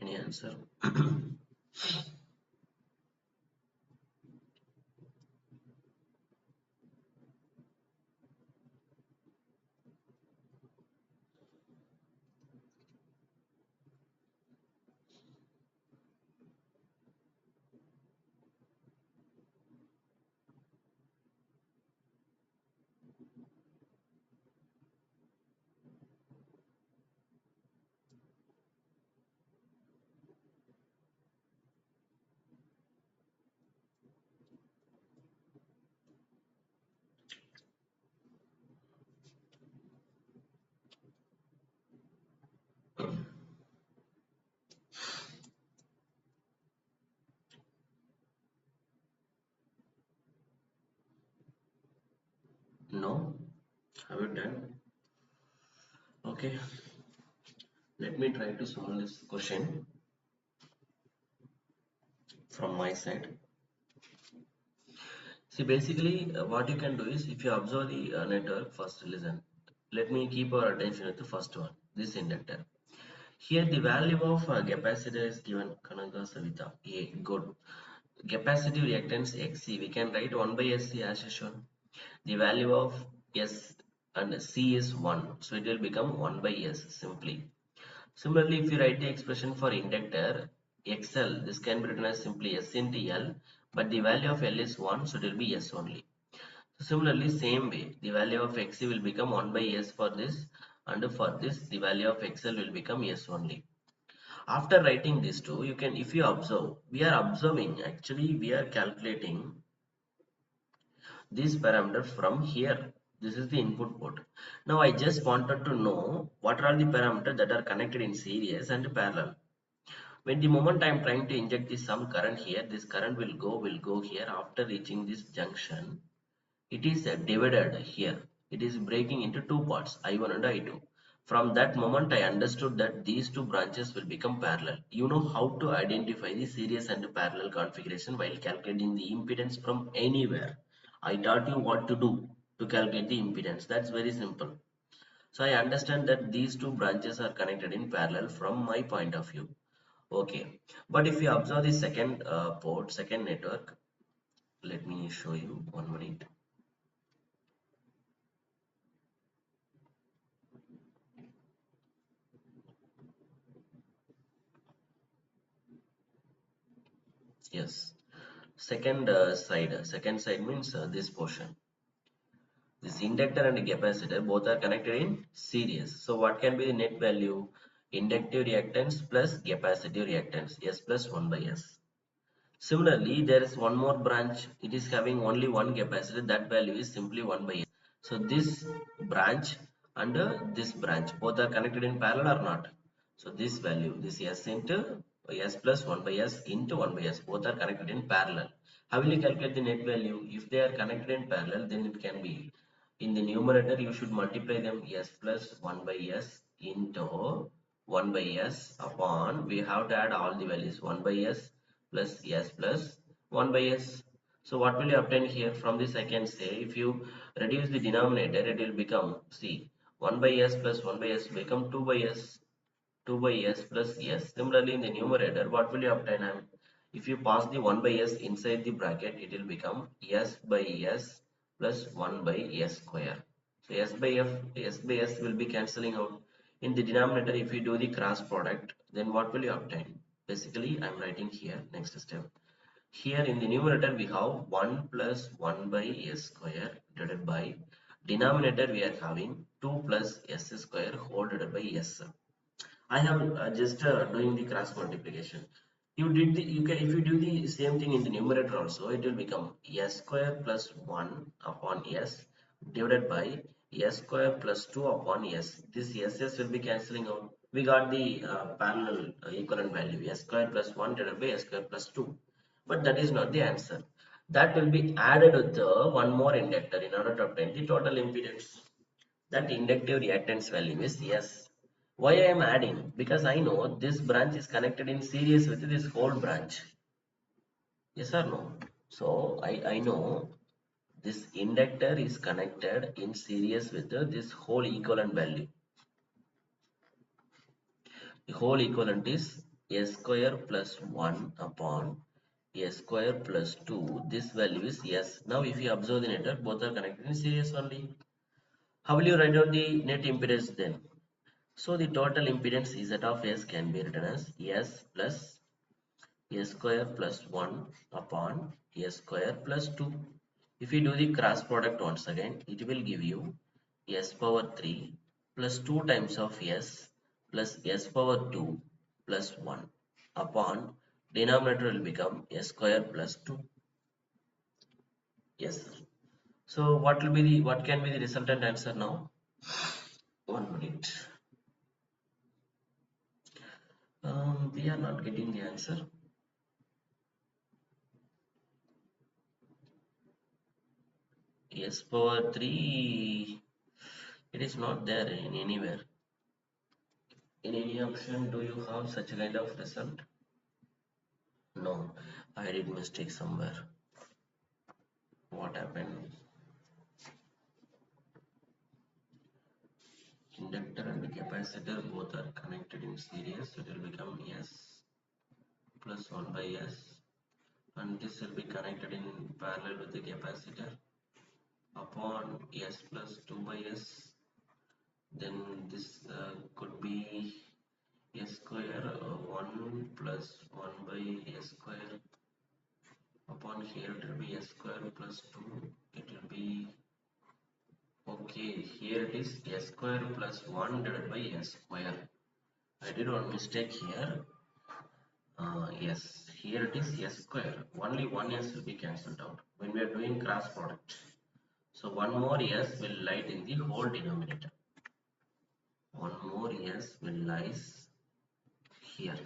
Any answer? No? Have you done? Okay, let me try to solve this question from my side. See, basically, what you can do is, if you observe the network, first listen. Let me keep our attention with the first one, this inductor. Here, the value of capacitor is given. Kanaka Savita. A good. Capacitive reactance XC. We can write 1 by SC as shown. The value of S and C is 1. So it will become 1 by S simply. Similarly, if you write the expression for inductor XL, this can be written as simply S into L, but the value of L is 1, so it will be S only. So similarly, same way, the value of XC will become 1 by S for this, and for this, the value of XL will become S only. After writing these two, you can, if you observe, we are observing, actually, we are calculating this parameter from here. This is the input port. Now, I just wanted to know what are the parameters that are connected in series and parallel. When the moment I am trying to inject this some current here, this current will go here. After reaching this junction, it is divided here. It is breaking into two parts, I1 and I2. From that moment, I understood that these two branches will become parallel. You know how to identify the series and parallel configuration while calculating the impedance from anywhere. I taught you what to do to calculate the impedance. That's very simple. So I understand that these two branches are connected in parallel from my point of view. Okay, but if you observe the second port, second network, let me show you 1 minute. Yes, second side means this portion. This inductor and capacitor both are connected in series. So what can be the net value? Inductive reactance plus capacitive reactance, S plus 1 by S. Similarly, there is one more branch. It is having only one capacitor. That value is simply 1 by S. So this branch and this branch both are connected in parallel or not? So this value, this S into S plus 1 by S into 1 by S, both are connected in parallel. How will you calculate the net value? If they are connected in parallel, then it can be in the numerator you should multiply them S plus 1 by S into 1 by S upon, we have to add all the values, 1 by S plus S plus 1 by S. So what will you obtain here? From this I can say, if you reduce the denominator, it will become, see, 1 by S plus 1 by S become 2 by S. 2 by S plus S. Similarly, in the numerator, what will you obtain? If you pass the 1 by S inside the bracket, it will become S by S plus 1 by S square. So S by S will be cancelling out. In the denominator, if you do the cross product, then what will you obtain? Basically, I am writing here, next step. Here in the numerator, we have 1 plus 1 by S square divided by denominator, we are having 2 plus S square whole divided by S. I am just doing the cross multiplication. You can, if you do the same thing in the numerator also, it will become S square plus 1 upon S divided by S square plus 2 upon S. This SS will be cancelling out. We got the parallel equivalent value, S square plus 1 divided by S square plus 2. But that is not the answer. That will be added with one more inductor in order to obtain the total impedance. That inductive reactance value is S. Why I am adding? Because I know this branch is connected in series with this whole branch. Yes or no? So I know this inductor is connected in series with this whole equivalent value. The whole equivalent is S square plus 1 upon S square plus 2. This value is S. Now if you observe the network, both are connected in series only. How will you write out the net impedance then? So the total impedance Z of S can be written as S plus S square plus 1 upon S square plus 2. If you do the cross product once again, it will give you S power 3 plus 2 times of S plus S power 2 plus 1 upon denominator will become S square plus 2. Yes. So what can be the resultant answer now? 1 minute. We are not getting the answer. S power 3, it is not there in anywhere. In any option, do you have such a kind of result? No, I did mistake somewhere. what happened? Inductor and capacitor both are connected in series, so it will become S plus 1 by S, and this will be connected in parallel with the capacitor upon S plus 2 by S. Then this could be S square 1 plus 1 by S square upon here it will be S square plus 2. It will be okay, here it is S square plus 1 divided by S square. I did one mistake here. Yes, here it is S square. Only one S will be cancelled out when we are doing cross product. So one more S will lie in the whole denominator. One more S will lies here.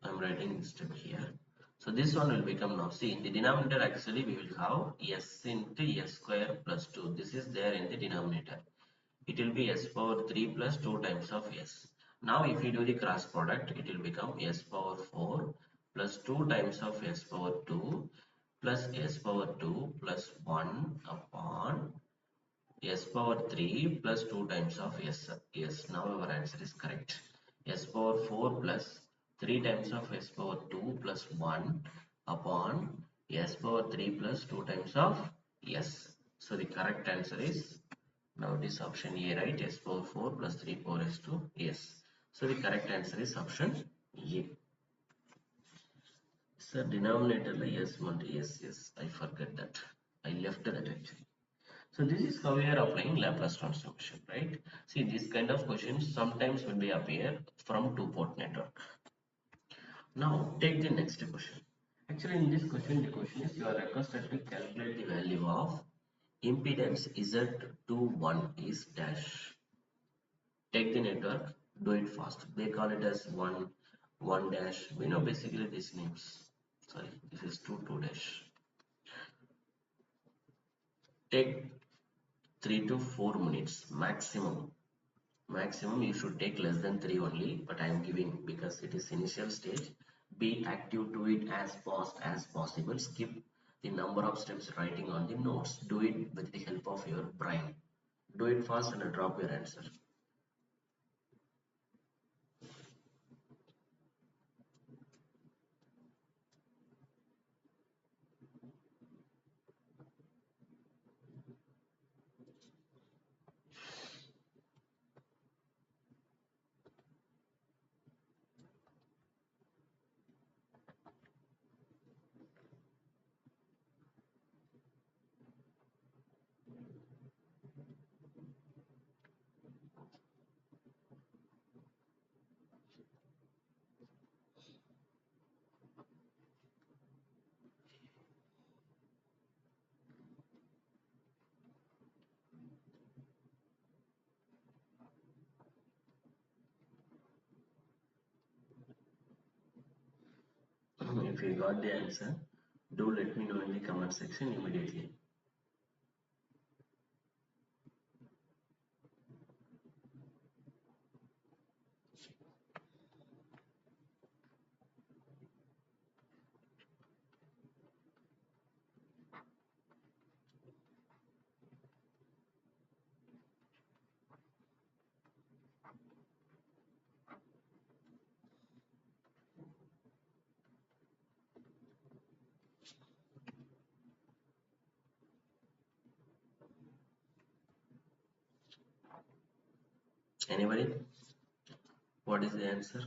I am writing this step here. So this one will become now. See, in the denominator actually we will have S into S square plus 2. This is there in the denominator. It will be S power 3 plus 2 times of S. Now if we do the cross product, it will become S power 4 plus 2 times of S power 2 plus S power 2 plus 1 upon S power 3 plus 2 times of S. Yes, now our answer is correct. S power 4 plus 3 times of S power 2 plus 1 upon S power 3 plus 2 times of S. So the correct answer is, now it is option A, right? S power 4 plus 3 power S2. Yes. So the correct answer is option A. So denominator S multi. Yes. I forgot that. I left that actually. So this is how we are applying Laplace transformation, right? See, this kind of questions sometimes will be appear from two-port network. Now take the next question. Actually, in this question, the question is you are requested to calculate the value of impedance Z21 is dash. Take the network, do it fast. They call it as 1 dash. We know basically these names. Sorry, this is 2 dash. Take 3 to 4 minutes maximum. Maximum you should take less than 3 only, but I am giving because it is initial stage. Be active to it as fast as possible. Skip the number of steps writing on the notes. Do it with the help of your brain. Do it fast and drop your answer. If you got the answer, do let me know in the comment section immediately. Anybody? What is the answer?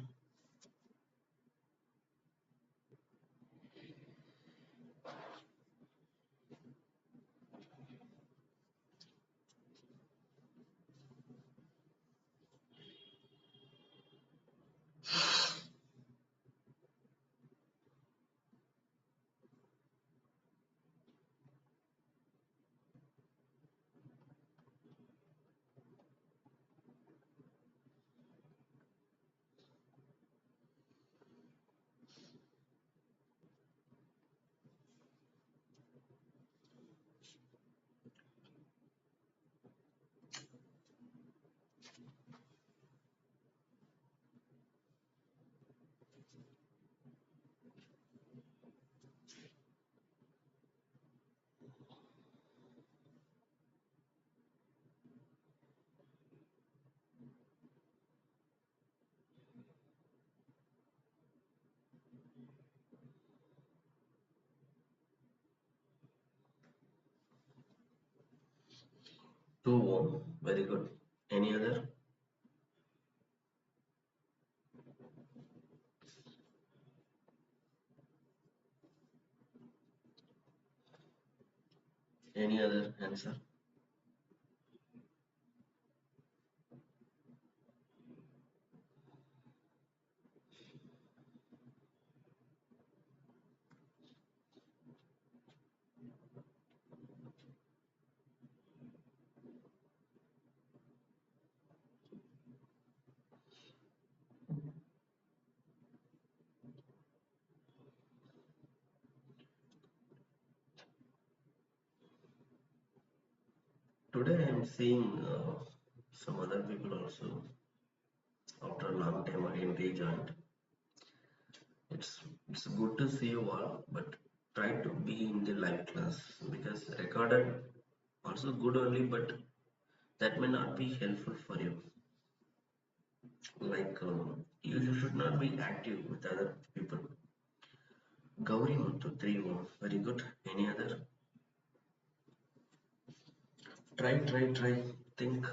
2 ohm. Very good. Any other? Any other answer? Today I am seeing some other people also after a long time again rejoined. It's good to see you all, but try to be in the live class because recorded also good only, but that may not be helpful for you. Like you should not be active with other people. Gauri Muthu 3 ohm. Very good. Any other? Try. Think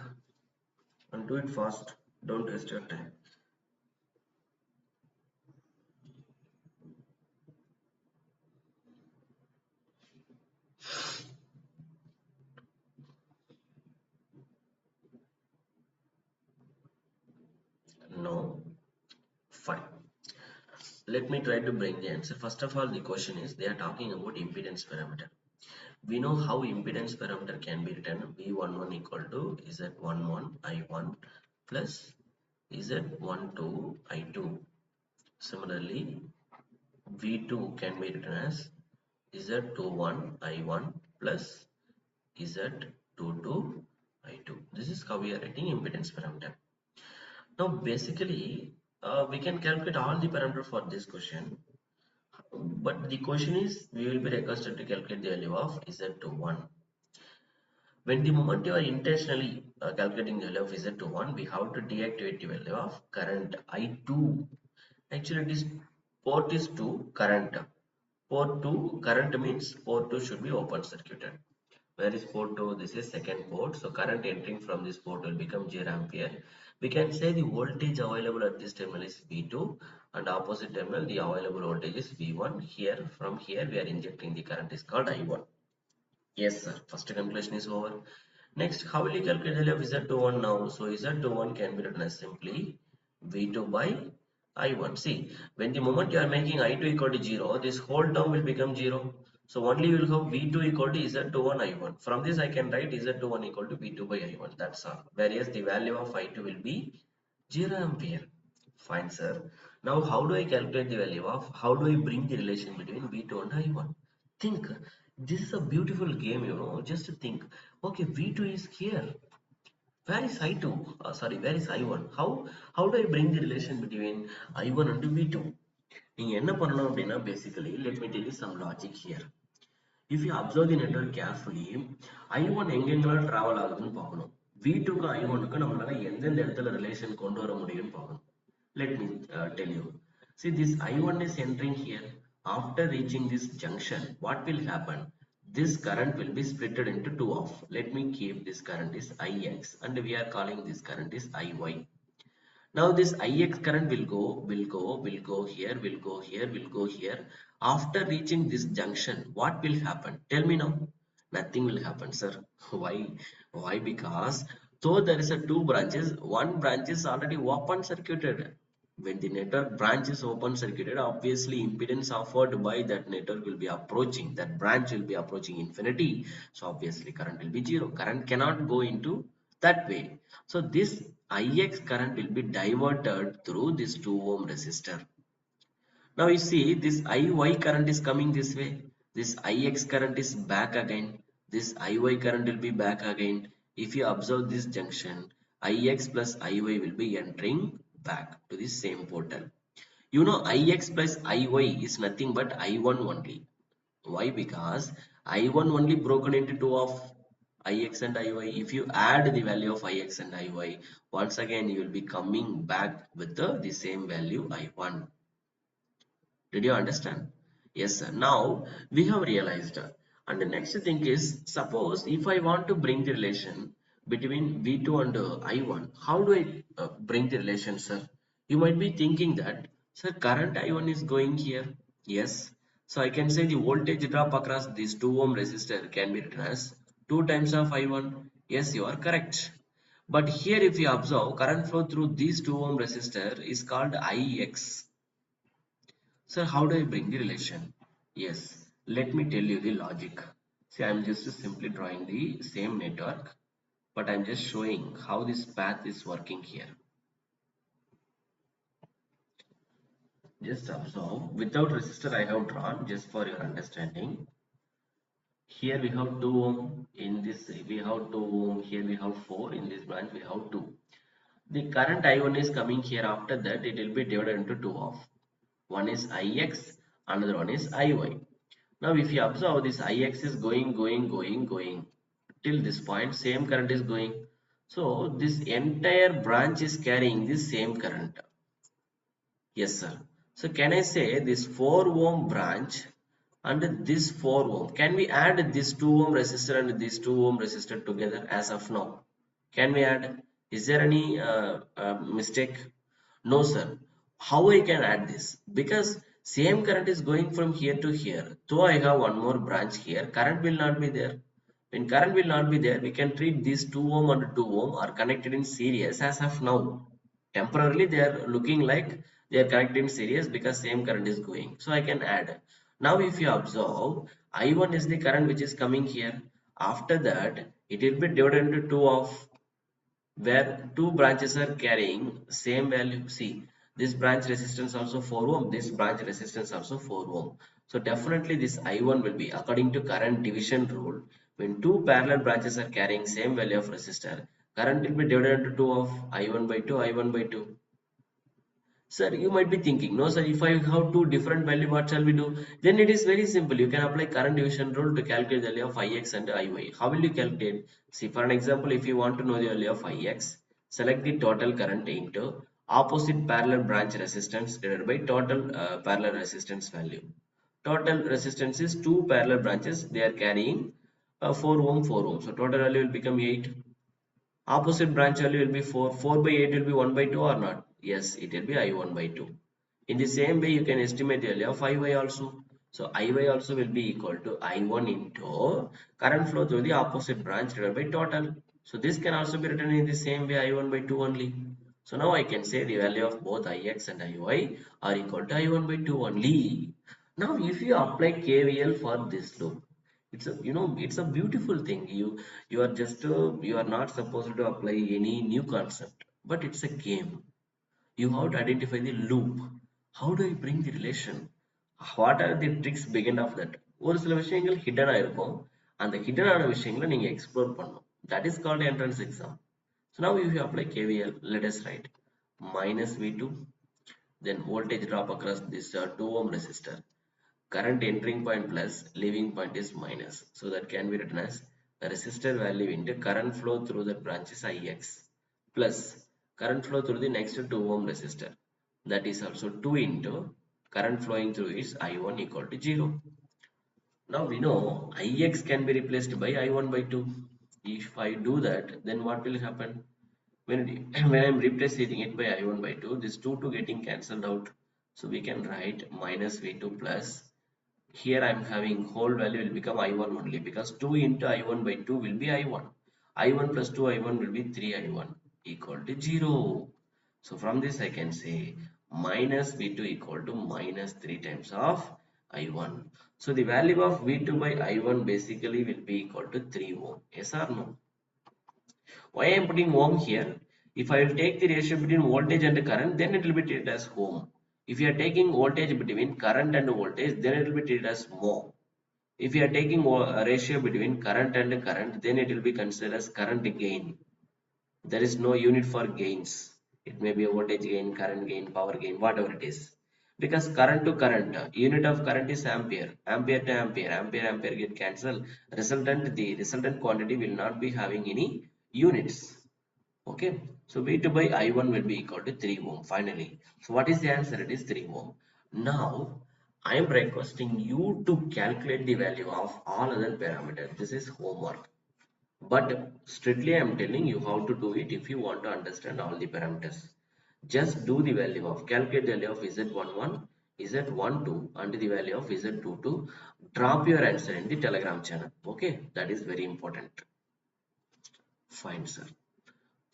and do it fast. Don't waste your time. No. Fine. Let me try to bring the answer. First of all, the question is they are talking about impedance parameter. We know how impedance parameter can be written. V11 equal to Z11 I1 plus Z12 I2. Similarly, V2 can be written as Z21 I1 plus Z22 I2. This is how we are writing impedance parameter. Now, basically, we can calculate all the parameters for this question. But the question is, we will be requested to calculate the value of Z21. When the moment you are intentionally calculating the value of Z21, we have to deactivate the value of current I2. Actually, it is port is 2 current. Port 2 current means port 2 should be open circuited. Where is port 2? This is second port. So current entering from this port will become 0 ampere. We can say the voltage available at this terminal is V2 and opposite terminal the available voltage is V1. Here from here we are injecting the current is called I1. Yes sir. First calculation is over. Next, how will you calculate the value of Z21 now? So Z21 can be written as simply V2 by I1. See, when the moment you are making I2 equal to 0, this whole term will become 0. So only you will have V2 equal to Z21 I1. From this I can write Z21 equal to V2 by I1. That's all. Whereas the value of I2 will be 0 ampere. Fine sir. Now how do I calculate the value of, how do I bring the relation between V2 and I1? Think, this is a beautiful game, you know. Just think, okay, V2 is here. Where is I2? Sorry, where is I1? How do I bring the relation between I1 and V2? நீங்க என்ன பண்ணணும் அப்படின்னா basically let me tell you some logic here. If you observe the network carefully, I1 எங்கெங்கெல்லாம் travel ஆகுதுன்னு பார்க்கணும். V2க்கு I1க்கு நம்மளால எந்தெந்த இடத்துல ரிலேஷன் கொண்டு வர முடியும்னு பார்க்கணும். Let me tell you. See, this I1 is entering here. After reaching this junction, what will happen? This current will be splitted into two of. Let me keep this current is Ix and we are calling this current is Iy. Now this Ix current will go here, will go here, will go here. After reaching this junction, what will happen? Tell me now. Nothing will happen, sir. Why? Why? Because though there is a two branches, one branch is already open circuited. When the network branch is open circuited, obviously impedance offered by that network will be approaching, that branch will be approaching infinity. So obviously current will be zero. Current cannot go into that way. So this Ix current will be diverted through this 2 ohm resistor. Now you see this Iy current is coming this way. This Ix current is back again. This Iy current will be back again. If you observe this junction, Ix plus Iy will be entering back to the same portal. You know Ix plus Iy is nothing but I1 only. Why? Because I1 only broken into two of Ix and Iy. If you add the value of Ix and Iy, once again you will be coming back with the same value I1. Did you understand? Yes, sir. Now we have realized. And the next thing is, suppose if I want to bring the relation between V2 and I1. How do I bring the relation, sir? You might be thinking that, sir, current I1 is going here. Yes. So I can say the voltage drop across this 2 ohm resistor can be written as 2 times of I1. Yes, you are correct. But here if you observe, current flow through this 2 ohm resistor is called Ix. Sir, how do I bring the relation? Yes, let me tell you the logic. See, I am just simply drawing the same network, but I'm just showing how this path is working here. Just observe, without resistor I have drawn just for your understanding. Here we have 2 ohm, in this we have 2 ohm, here we have 4, in this branch we have 2. The current I1 is coming here, after that it will be divided into 2 of. One is Ix, another one is Iy. Now if you observe, this Ix is going till this point, same current is going. So this entire branch is carrying the same current. Yes, sir. So can I say this 4 ohm branch and this 4 ohm? Can we add this 2 ohm resistor and this 2 ohm resistor together as of now? Can we add? Is there any mistake? No, sir. How I can add this? Because same current is going from here to here. Though I have one more branch here, current will not be there. When current will not be there, we can treat these 2 ohm and 2 ohm are connected in series as of now. Temporarily, they are looking like they are connected in series because same current is going. So I can add. Now, if you observe, I1 is the current which is coming here. After that, it will be divided into 2 of where two branches are carrying same value. See, this branch resistance also 4 ohm, this branch resistance also 4 ohm. So definitely this I1 will be, according to current division rule, when two parallel branches are carrying same value of resistor, current will be divided into 2 of I1 by 2, I1 by 2. Sir, you might be thinking, no, sir, if I have two different value, what shall we do? Then it is very simple. You can apply current division rule to calculate the value of Ix and Iy. How will you calculate? See, for an example, if you want to know the value of Ix, select the total current into opposite parallel branch resistance divided by total parallel resistance value. Total resistance is two parallel branches. They are carrying 4 ohm, 4 ohm. So total value will become 8. Opposite branch value will be 4. 4 by 8 will be 1 by 2 or not? Yes, it will be I1 by 2. In the same way, you can estimate the value of Iy also. So Iy also will be equal to I1 into current flow through the opposite branch divided by total. So this can also be written in the same way, I1 by 2 only. So now I can say the value of both Ix and Iy are equal to I1 by 2 only. Now if you apply KVL for this loop, it's a, it's a beautiful thing. You are just you are not supposed to apply any new concept, but it's a game. You have to identify the loop. How do I bring the relation? What are the tricks behind of that? ஒரு சில விஷயங்கள் ஹிடனா இருக்கும். அந்த ஹிடனான விஷயங்களை நீங்க explore பண்ணணும். That is called entrance exam. So now if you apply KVL, let us write minus V2, then voltage drop across this 2 ohm resistor. Current entering point plus, leaving point is minus. So that can be written as resistor value into current flow through the branch is Ix plus current flow through the next 2 ohm resistor. That is also 2 into current flowing through is I1 equal to 0. Now we know Ix can be replaced by I1 by 2. If I do that, then what will happen? When, when I'm replacing it by I1 by 2, this 2 getting cancelled out. So we can write minus V2 plus, here I am having whole value will become I1 only, because 2 into I1 by 2 will be I1. I1 plus 2 I1 will be 3 I1 equal to 0. So from this I can say minus V2 equal to minus 3 times of I1. So the value of V2 by I1 basically will be equal to 3 ohm. Yes or no? Why I am putting ohm here? If I will take the ratio between voltage and current, then it will be treated as ohm. If you are taking voltage between current and voltage, then it will be treated as mho. If you are taking a ratio between current and current, then it will be considered as current gain. There is no unit for gains. It may be a voltage gain, current gain, power gain, whatever it is. Because current to current, unit of current is ampere. Ampere to ampere, ampere get cancelled. The resultant quantity will not be having any units. Okay. So V2 by I1 will be equal to 3 ohm finally. So what is the answer? It is 3 ohm. Now I am requesting you to calculate the value of all other parameters. This is homework. But strictly I am telling you how to do it if you want to understand all the parameters. Just do the value of, calculate the value of Z11, Z12 and the value of Z22. Drop your answer in the Telegram channel. Okay, that is very important. Fine, sir.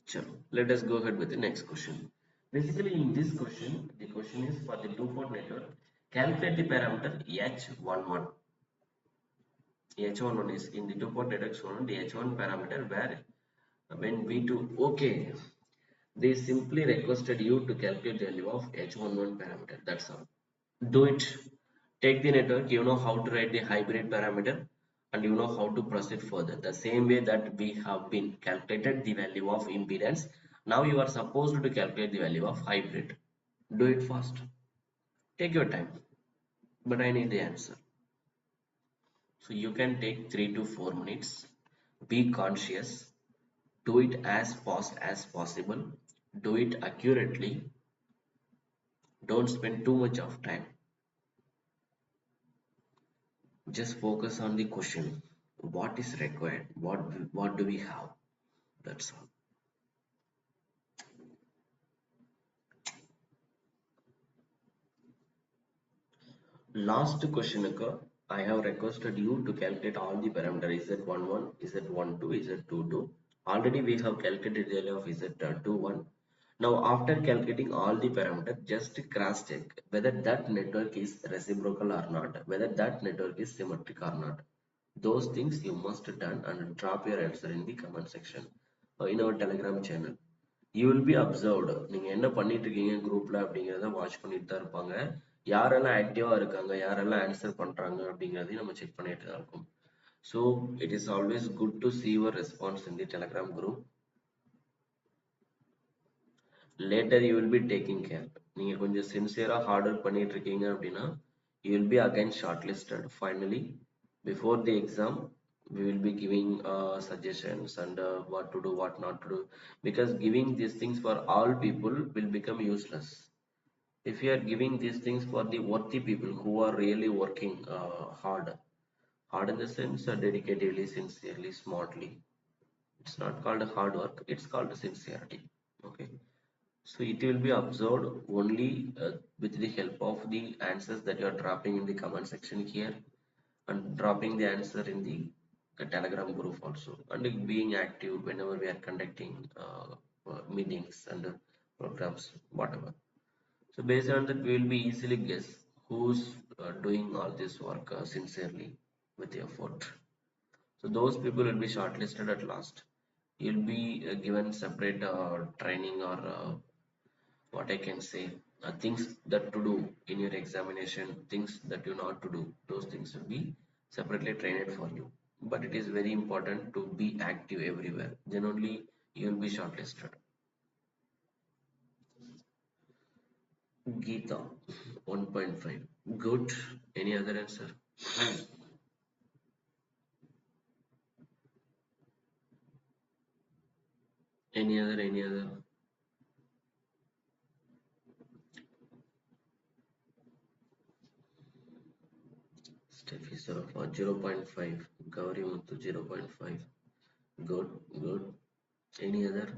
Chalo. Let us go ahead with the next question. Basically, in this question, the question is for the two-port network. Calculate the parameter H11. H11 is in the two-port network shown the H1 parameter where when V2, okay, they simply requested you to calculate the value of H11 parameter. That's all. Do it. Take the network, you know how to write the hybrid parameter and you know how to proceed further. The same way that we have been calculated the value of impedance. Now you are supposed to calculate the value of hybrid. Do it fast. Take your time. But I need the answer. So you can take 3 to 4 minutes. Be conscious. Do it as fast as possible. Do it accurately. Don't spend too much of time. Just focus on the question. What is required? What do we have? That's all. Last question occur. I have requested you to calculate all the parameters Z11, Z12, Z22. Already we have calculated the value of Z21. Now after calculating all the parameters, just cross check whether that network is reciprocal or not, whether that network is symmetric or not. Those things you must done and drop your answer in the comment section or in our Telegram channel. You will be observed. நீங்க என்ன பண்ணிட்டு இருக்கீங்க குரூப்ல அப்படிங்கறத watch பண்ணிட்டு தான் இருப்பாங்க. யாரெல்லாம் ஆக்டிவா இருக்காங்க, யாரெல்லாம் ஆன்சர் பண்றாங்க அப்படிங்கறதையும் நம்ம செக் பண்ணிட்டு தான் இருக்கோம். So it is always good to see your response in the Telegram group. Later you will be taking care. நீங்க கொஞ்சம் சின்சியரா ஹார்ட் ஒர்க் பண்ணிட்டு இருக்கீங்க அப்படின்னா you will be again shortlisted. Finally, before the exam, we will be giving suggestions and what to do, what not to do. Because giving these things for all people will become useless. If you are giving these things for the worthy people who are really working hard in the sense dedicatedly, sincerely, smartly. It's not called hard work. It's called sincerity. Okay. So it will be observed only with the help of the answers that you are dropping in the comment section here and dropping the answer in the Telegram group also and being active whenever we are conducting meetings and programs, whatever. So based on that, we will be easily guess who's doing all this work sincerely with effort. So those people will be shortlisted at last. You'll be given separate training or what I can say, things that to do in your examination, things that you not to do, those things will be separately trained for you. But it is very important to be active everywhere. Then only you will be shortlisted. Geeta 1.5. Good. Any other answer? Any other? Steffi Sarafa 0.5. Gauri Muthu 0.5. Good, good. Any other?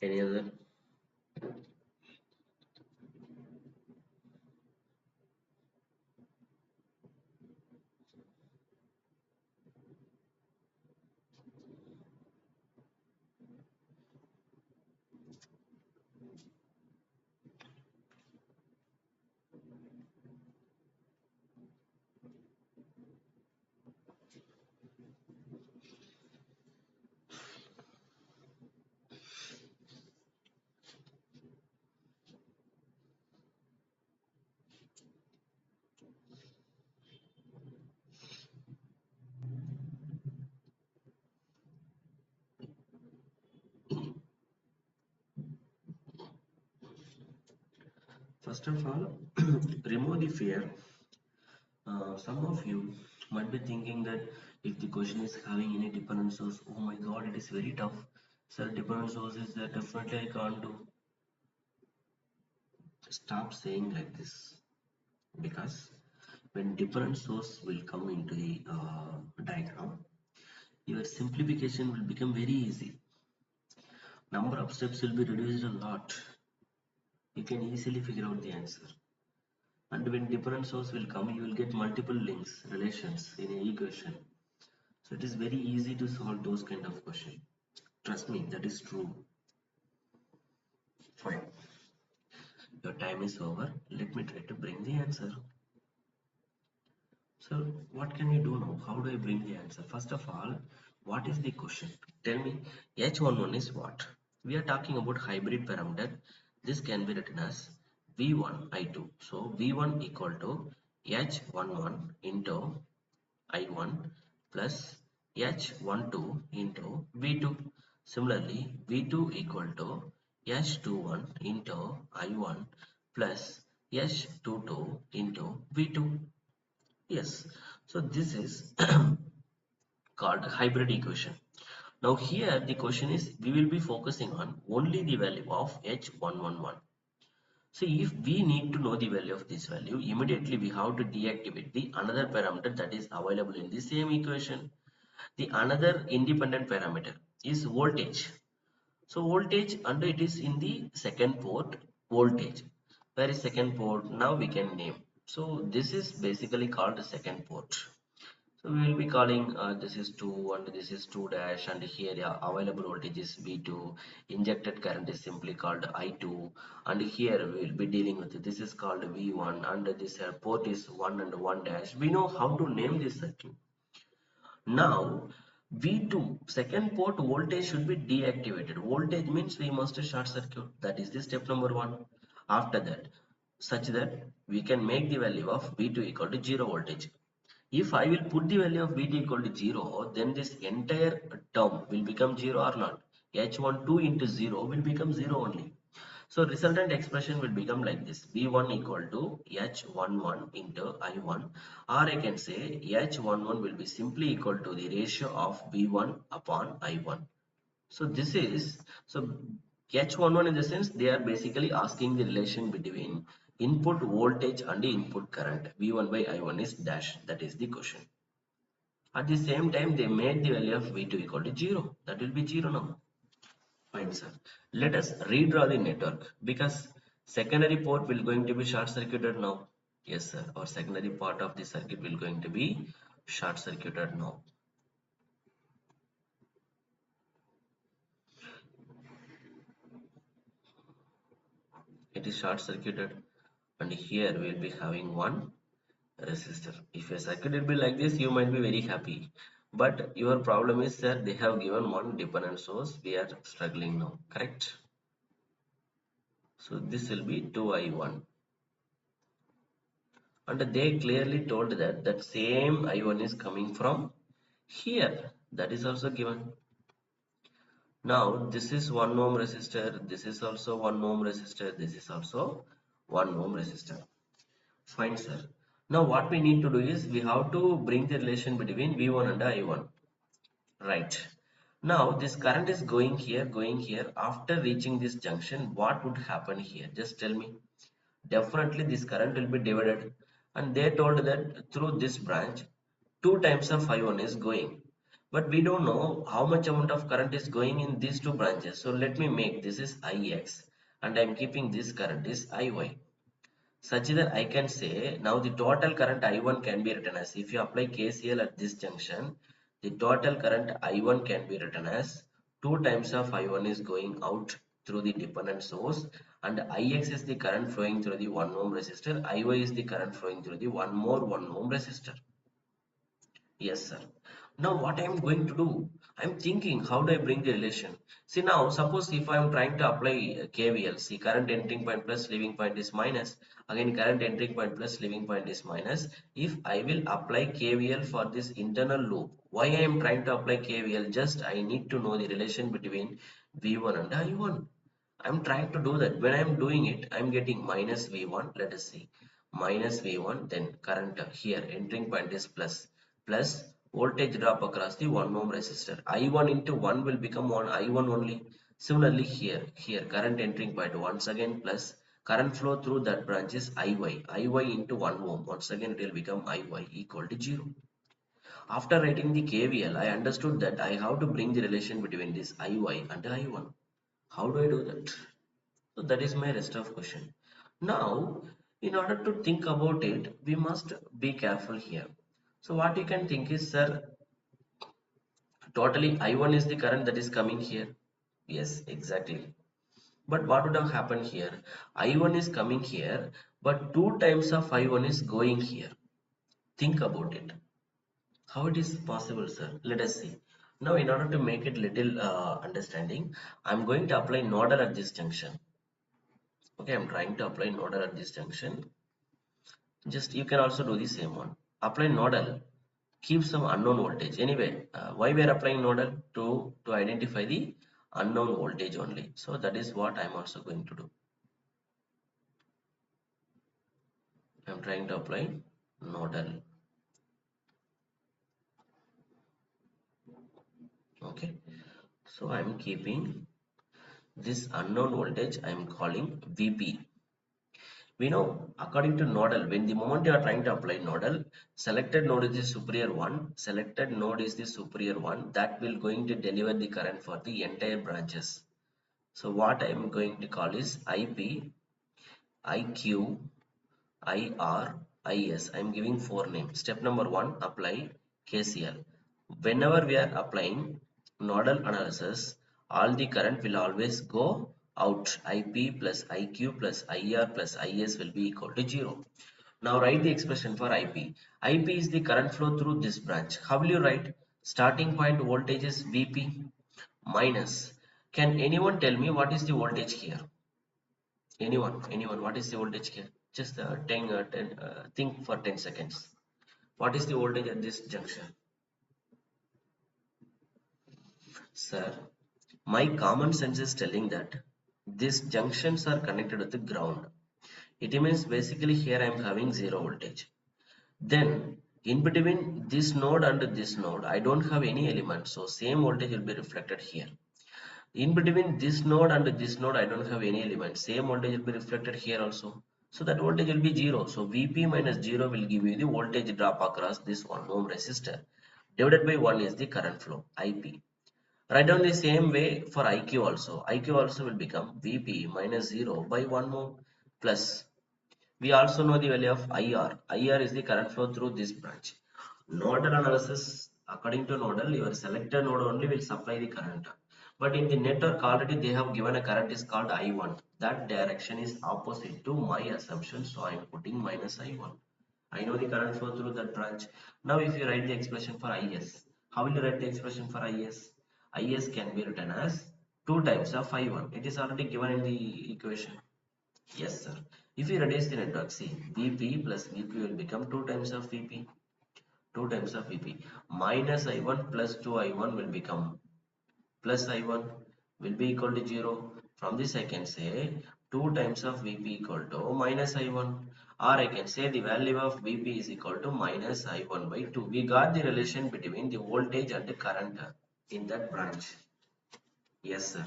Any other? First of all, remove the fear. Some of you might be thinking that if the question is having any dependent source, oh my god, it is very tough. Sir, dependent source is there, definitely I can't do. Stop saying like this, because when dependent source will come into the diagram, your simplification will become very easy. Number of steps will be reduced a lot. You can easily figure out the answer. And when different source will come, you will get multiple links, relations in a equation. So it is very easy to solve those kind of questions. Trust me, that is true. Fine. Your time is over. Let me try to bring the answer. So what can you do now? How do I bring the answer? First of all, what is the question? Tell me, H11 is what? We are talking about hybrid parameter. This can be written as V1 I2. So V1 equal to H11 into I1 plus H12 into V2. Similarly, V2 equal to H21 into I1 plus H22 into V2. Yes, so this is called hybrid equation. Now here the question is, we will be focusing on only the value of H111. So if we need to know the value of this value, immediately we have to deactivate the another parameter that is available in the same equation. The another independent parameter is voltage. So voltage, and it is in the second port voltage. Where is second port? Now we can name. So this is basically called the second port. So we will be calling this is 2 and this is 2 dash, and here available voltage is V2, injected current is simply called I2, and here we will be dealing with this is called V1, and this port is 1 and 1 dash. We know how to name this circuit. Now V2 second port voltage should be deactivated. Voltage means we must short circuit. That is the step number 1. After that, such that we can make the value of V2 equal to 0 voltage. If I will put the value of Vt equal to 0, then this entire term will become 0 or not. H12 into 0 will become 0 only. So resultant expression will become like this: V1 equal to H11 into I1, or I can say H11 will be simply equal to the ratio of V1 upon I1. So this is, so H11 in the sense they are basically asking the relation between input voltage and the input current. V1 by I1 is dash. That is the question. At the same time, they made the value of V2 equal to 0. That will be 0 now. Fine, sir. Let us redraw the network, because secondary port will going to be short circuited now. Yes, sir. Or secondary part of the circuit will going to be short circuited now. It is short circuited, and here we will be having one resistor. If a circuit will be like this, you might be very happy. But your problem is that they have given one dependent source. We are struggling now, correct? So this will be 2i1. And they clearly told that that same I1 is coming from here. That is also given. Now this is 1 ohm resistor. This is also 1 ohm resistor. This is also 1 ohm resistor. Fine, sir. Now what we need to do is we have to bring the relation between V1 and I1. Right. Now this current is going here, going here. After reaching this junction, what would happen here? Just tell me. Definitely this current will be divided. And they told that through this branch, 2 times of I1 is going. But we don't know how much amount of current is going in these two branches. So let me make this is Ix, and I am keeping this current is Iy, such that I can say now the total current I1 can be written as, if you apply KCL at this junction, the total current I1 can be written as 2 times of I1 is going out through the dependent source, and Ix is the current flowing through the 1 ohm resistor, Iy is the current flowing through the 1 ohm resistor. Yes, sir. Now what I am going to do? I am thinking, how do I bring the relation? See now, suppose if I am trying to apply KVL, see current entering point plus leaving point is minus. Again current entering point plus leaving point is minus. If I will apply KVL for this internal loop, why I am trying to apply KVL? Just I need to know the relation between V1 and I1. I'm trying to do that. When I'm doing it, I'm getting minus V1. Let us see. Minus V1, then current here entering point is plus voltage drop across the 1 ohm resistor. I1 into 1 will become 1 I1 only. Similarly here current entering point once again plus current flow through that branch is IY into 1 ohm. Once again it will become IY equal to 0. After writing the KVL, I understood that I have to bring the relation between this IY and I1. How do I do that? So that is my rest of question. Now, in order to think about it, we must be careful here. So what you can think is, sir, totally I1 is the current that is coming here. Yes, exactly. But what would have happened here? I1 is coming here, but 2 times of I1 is going here. Think about it. How it is possible, sir? Let us see. Now, in order to make it little understanding, I'm going to apply nodal at this junction. Okay, I'm trying to apply nodal at this junction. Just you can also do the same one. Apply nodal, keep some unknown voltage. Anyway, why we are applying nodal? To identify the unknown voltage only. So that is what I'm also going to do. I'm trying to apply nodal. Okay. So I'm keeping this unknown voltage. I'm calling VP. We know according to nodal, when the moment you are trying to apply nodal, selected node is the superior one, selected node is the superior one that will going to deliver the current for the entire branches. So what I am going to call is IP, IQ, IR, IS. I am giving 4 names. Step number 1, apply KCL. Whenever we are applying nodal analysis, all the current will always go out. IP plus IQ plus IR plus IS will be equal to 0. Now write the expression for IP. IP is the current flow through this branch. How will you write? Starting point voltage is VP minus. Can anyone tell me what is the voltage here? Anyone, what is the voltage here? Just 10, think for 10 seconds. What is the voltage at this junction? Sir, my common sense is telling that these junctions are connected with the ground. It means basically here I am having 0 voltage. Then in between this node and this node, I don't have any element. So same voltage will be reflected here. In between this node and this node, I don't have any element. Same voltage will be reflected here also. So that voltage will be 0. So Vp minus 0 will give you the voltage drop across this 1 ohm resistor. Divided by 1 is the current flow, Ip. Write down the same way for IQ also. IQ also will become Vp minus 0 by 1 ohm plus. We also know the value of IR. IR is the current flow through this branch. Nodal analysis, according to nodal, your selected node only will supply the current. But in the network already they have given a current is called I1. That direction is opposite to my assumption. So I am putting minus I1. I know the current flow through that branch. Now if you write the expression for IS, how will you write the expression for IS? IS can be written as 2 times of I1. It is already given in the equation. Yes, sir. If you reduce the network, see, Vp plus Vp will become 2 times of Vp. 2 times of Vp. Minus I1 plus 2I1 will become plus I1 will be equal to 0. From this I can say 2 times of Vp equal to minus I1. Or I can say the value of Vp is equal to minus I1 by 2. We got the relation between the voltage and the current in that branch. Yes, sir.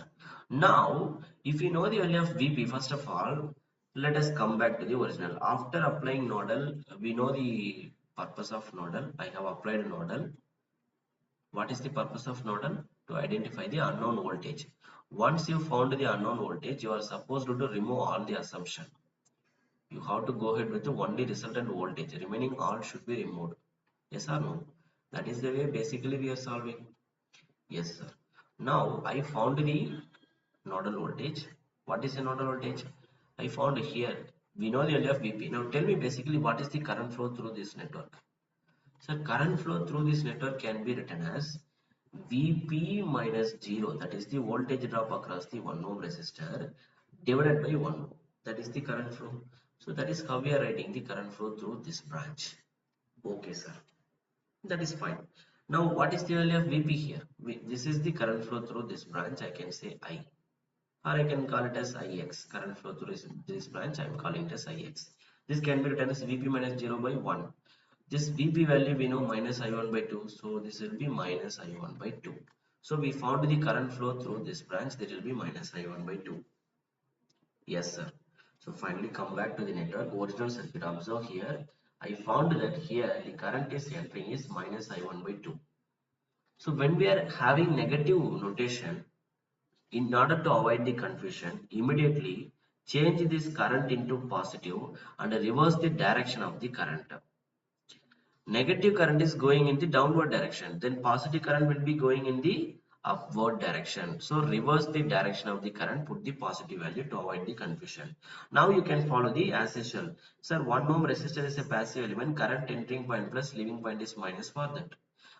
Now, if you know the value of Vp, first of all, let us come back to the original. After applying nodal, we know the purpose of nodal. I have applied nodal. What is the purpose of nodal? To identify the unknown voltage. Once you found the unknown voltage, you are supposed to remove all the assumption. You have to go ahead with the only resultant voltage. Remaining all should be removed. Yes or no? That is the way basically we are solving. Yes, sir. Now I found the nodal voltage. What is the nodal voltage? I found here. We know the value of Vp. Now tell me basically what is the current flow through this network? So current flow through this network can be written as Vp minus 0. That is the voltage drop across the 1 ohm resistor divided by 1 ohm. That is the current flow. So that is how we are writing the current flow through this branch. Okay, sir. That is fine. Now what is the value of Vp here? This is the current flow through this branch. I can say I. or I can call it as Ix. Current flow through this branch, I am calling it as Ix. This can be written as Vp minus 0 by 1. This Vp value we know minus I1 by 2, so this will be minus I1 by 2. So we found the current flow through this branch, that will be minus I1 by 2. Yes, sir. So finally come back to the network original circuit. Observe here. I found that here the current is entering is minus I1 by 2. So when we are having negative notation, in order to avoid the confusion, immediately change this current into positive and reverse the direction of the current. Negative current is going in the downward direction, then positive current will be going in the upward direction. So reverse the direction of the current, put the positive value to avoid the confusion. Now you can follow the as usual. Sir, 1 ohm resistor is a passive element, current entering point plus leaving point is minus for that.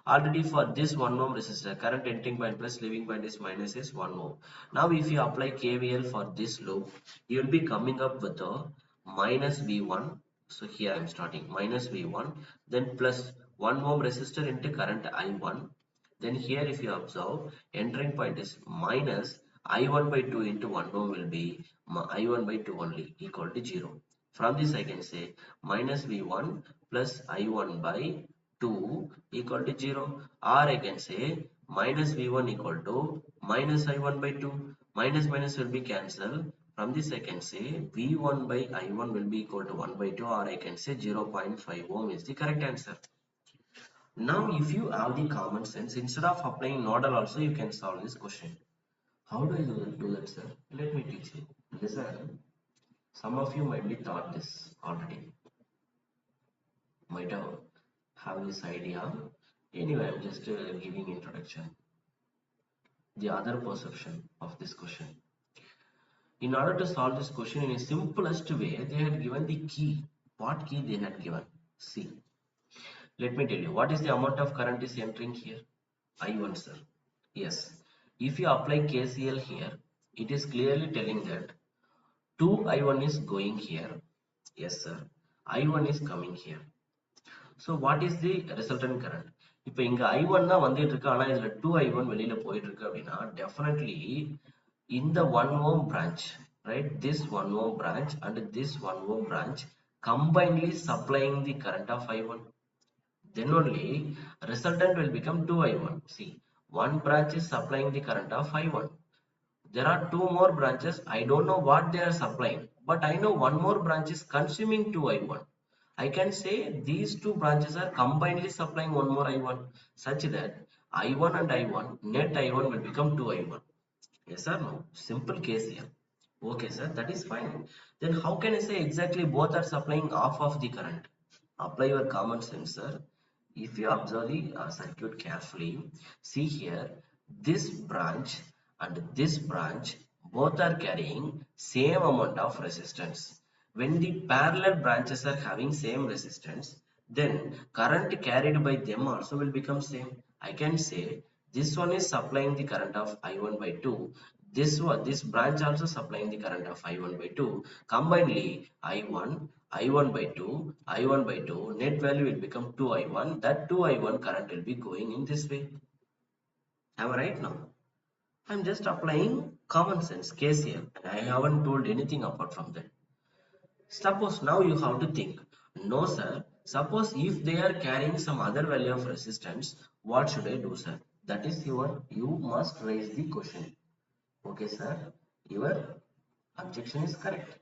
Already for this 1 ohm resistor, current entering point plus leaving point is minus is 1 ohm. Now if you apply KVL for this loop, you will be coming up with a minus V1. So here I am starting minus V1, then plus 1 ohm resistor into current I1. Then here if you observe, entering point is minus I1 by 2 into 1 ohm will be I1 by 2 only equal to 0. From this I can say minus V1 plus I1 by 2 equal to 0, or I can say minus V1 equal to minus I1 by 2. Minus minus will be cancelled. From this I can say V1 by I1 will be equal to 1 by 2, or I can say 0.5 ohm is the correct answer. Now if you have the common sense, instead of applying nodal also you can solve this question. How do I do that, sir? Let me teach you. Listen, some of you might be taught this already. Might have this idea. Anyway, I'm just giving introduction. The other perception of this question. In order to solve this question in a simplest way, they had given the key. What key they had given? See. Let me tell you, what is the amount of current is entering here? I1, sir. Yes. If you apply KCL here, it is clearly telling that 2I1 is going here. Yes, sir. I1 is coming here. So what is the resultant current? இப்போ இங்க I1 தான் வந்துட்டு இருக்கு, ஆனா இதுல 2I1 வெளியில போயிட்டு இருக்கு அப்படின்னா definitely in the 1 ohm branch, right, this 1 ohm branch and this 1 ohm branch combinedly supplying the current of I1, then only resultant will become 2I1. See, one branch is supplying the current of I1. There are two more branches. I don't know what they are supplying, but I know one more branch is consuming 2I1. I can say these two branches are combinedly supplying one more I1, such that I1 and I1, net I1 will become 2I1. Yes or no? Simple case here. Okay, sir, that is fine. Then how can I say exactly both are supplying half of the current? Apply your common sense, sir. If you observe the circuit carefully, see here, this branch and this branch both are carrying same amount of resistance. When the parallel branches are having same resistance, then current carried by them also will become same. I can say this one is supplying the current of I1 by 2. This branch also supplying the current of I1 by 2. Combinedly, I1 by 2, I1 by 2, net value will become 2I1. That 2I1 current will be going in this way. Am I right now? I'm just applying common sense, KCL. I haven't told anything apart from that. Suppose now you have to think. No, sir. Suppose if they are carrying some other value of resistance, what should I do, sir? That is you must raise the question. Okay, sir. Your objection is correct.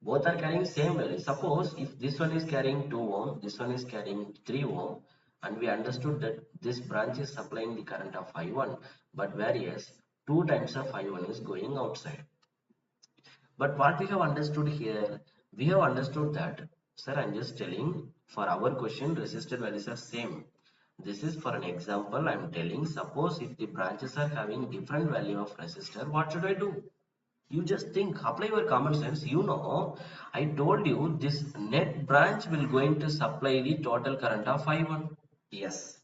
Both are carrying same value. Suppose if this one is carrying 2 ohm, this one is carrying 3 ohm, and we understood that this branch is supplying the current of I1, but whereas 2 times of I1 is going outside. But what we have understood here, we have understood that, sir, I'm just telling, for our question, resistor values are same. This is for an example, I'm telling, suppose if the branches are having different value of resistor, what should I do? You just think, apply your common sense. You know, I told you this net branch will going to supply the total current of I1. Yes.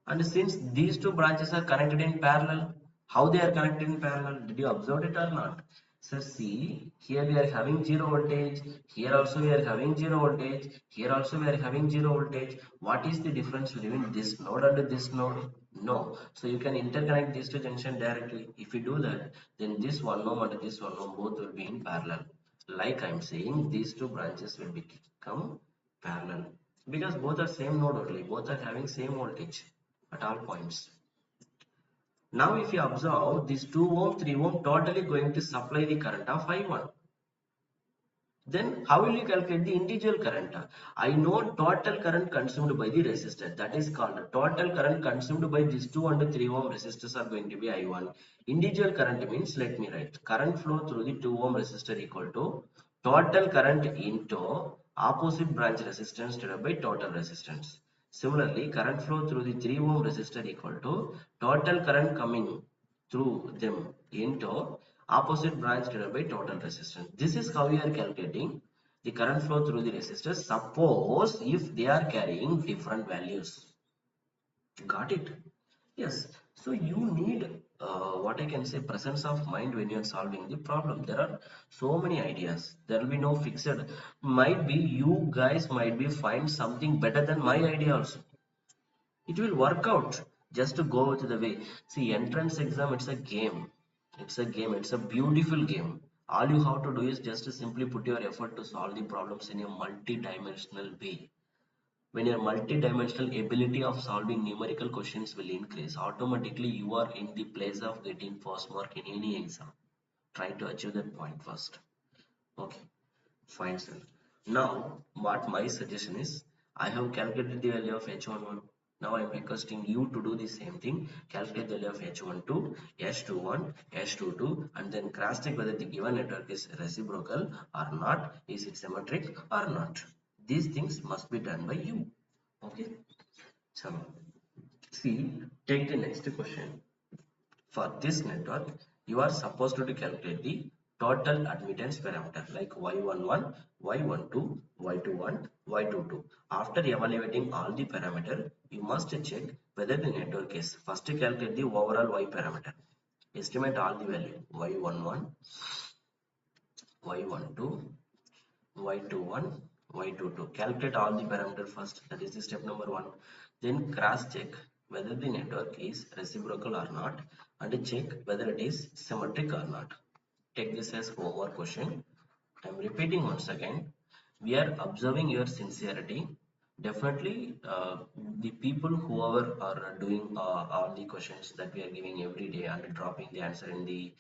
And since these two branches are connected in parallel, how they are connected in parallel? Did you observe it or not? Sir, see, here we are having 0 voltage, here also we are having 0 voltage, here also we are having 0 voltage. What is the difference between this node and this node? No. So you can interconnect these two junctions directly. If you do that, then this 1 ohm and this 1 ohm both will be in parallel. Like I am saying, these two branches will become parallel because both are same node only, both are having same voltage at all points. Now if you observe, this 2 ohm, 3 ohm totally going to supply the current of I1. Then how will you calculate the individual current? I know total current consumed by the resistor. That is called total current consumed by these 2 and 3 ohm resistors are going to be I1. Individual current means, let me write, current flow through the 2 ohm resistor equal to total current into opposite branch resistance divided by total resistance. Similarly, current flow through the 3 ohm resistor equal to total current coming through them into opposite branch divided by total resistance. This is how we are calculating the current flow through the resistors. Suppose if they are carrying different values. Got it? Yes. So you need what I can say presence of mind when you are solving the problem. There are so many ideas. There will be no fixed. Might be you guys might be find something better than my idea also. It will work out just to go with the way. See, entrance exam, it's a game. It's a beautiful game. All you have to do is just to simply put your effort to solve the problems in a multi-dimensional way. When your multi-dimensional ability of solving numerical questions will increase, automatically you are in the place of getting first mark in any exam. Try to achieve that point first. Okay, fine, sir. Now, what my suggestion is, I have calculated the value of H11. Now I am requesting you to do the same thing. Calculate the value of H12, H21, H22, and then cross check whether the given network is reciprocal or not. Is it symmetric or not? These things must be done by you. Okay. So, see, take the next question. For this network, you are supposed to calculate the total admittance parameter like Y11, Y12, Y21, Y22. After evaluating all the parameter, you must check whether the network is. First calculate the overall Y parameter. Estimate all the value Y11, Y12, Y21, Y22. Calculate all the parameter first. That is the step number 1. Then cross check whether the network is reciprocal or not and check whether it is symmetric or not. Take this as homework question. I am repeating once again. We are observing your sincerity. Definitely, the people whoever are doing all the questions that we are giving every day and dropping the answer in the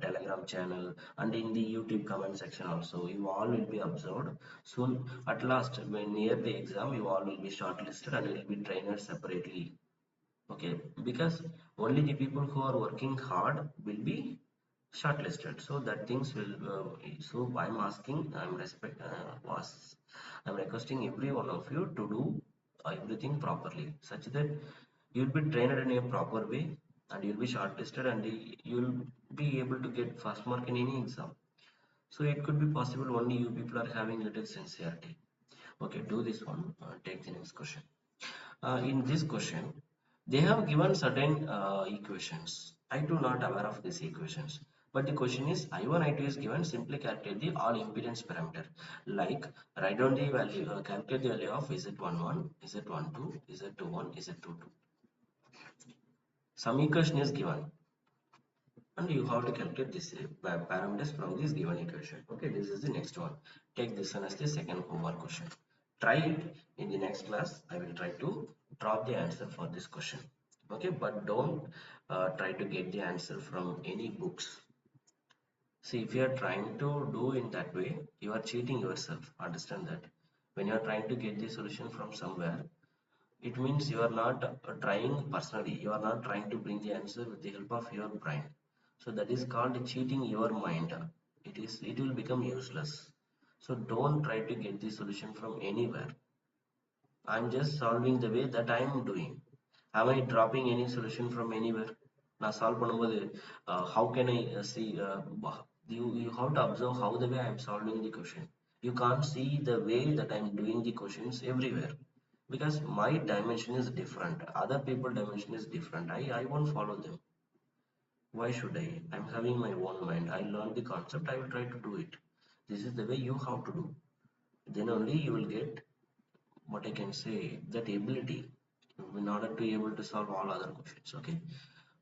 Telegram channel and in the YouTube comment section also, you all will be observed. Soon, at last, when near the exam, you all will be shortlisted and will be trained separately. Okay, because only the people who are working hard will be shortlisted. So that things will. So I'm asking, I'm requesting every one of you to do everything properly, such that you'll be trained in a proper way, and you'll be shortlisted, and you'll be able to get first mark in any exam. So it could be possible only you people are having little sincerity. Okay, do this one. Take the next question. In this question, they have given certain equations. I do not aware of these equations. But the question is I1, I2 is given, simply calculate the all impedance parameter. Like write down the value, calculate the value of Z11, Z12, Z21, Z22. Some equation is given and you have to calculate this parameters from this given equation. Okay, this is the next one. Take this one as the second homework question. Try it in the next class. I will try to drop the answer for this question. Okay, but don't try to get the answer from any books. See, if you are trying to do in that way, you are cheating yourself. Understand that. When you are trying to get the solution from somewhere, it means you are not trying personally. You are not trying to bring the answer with the help of your brain. So that is called cheating your mind. It will become useless. So don't try to get the solution from anywhere. I'm just solving the way that I am doing. Am I dropping any solution from anywhere? Now solve பண்ணும்போது how can I see you have to observe how the way I am solving the question. You can't see the way that I am doing the questions everywhere because my dimension is different. Other people dimension is different. I won't follow them. Why should I? I'm having my own mind. I learned the concept, I will try to do it. This is the way you have to do. Then only you will get, what I can say, that ability in order to be able to solve all other questions. Okay,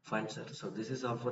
fine, sir. So this is all for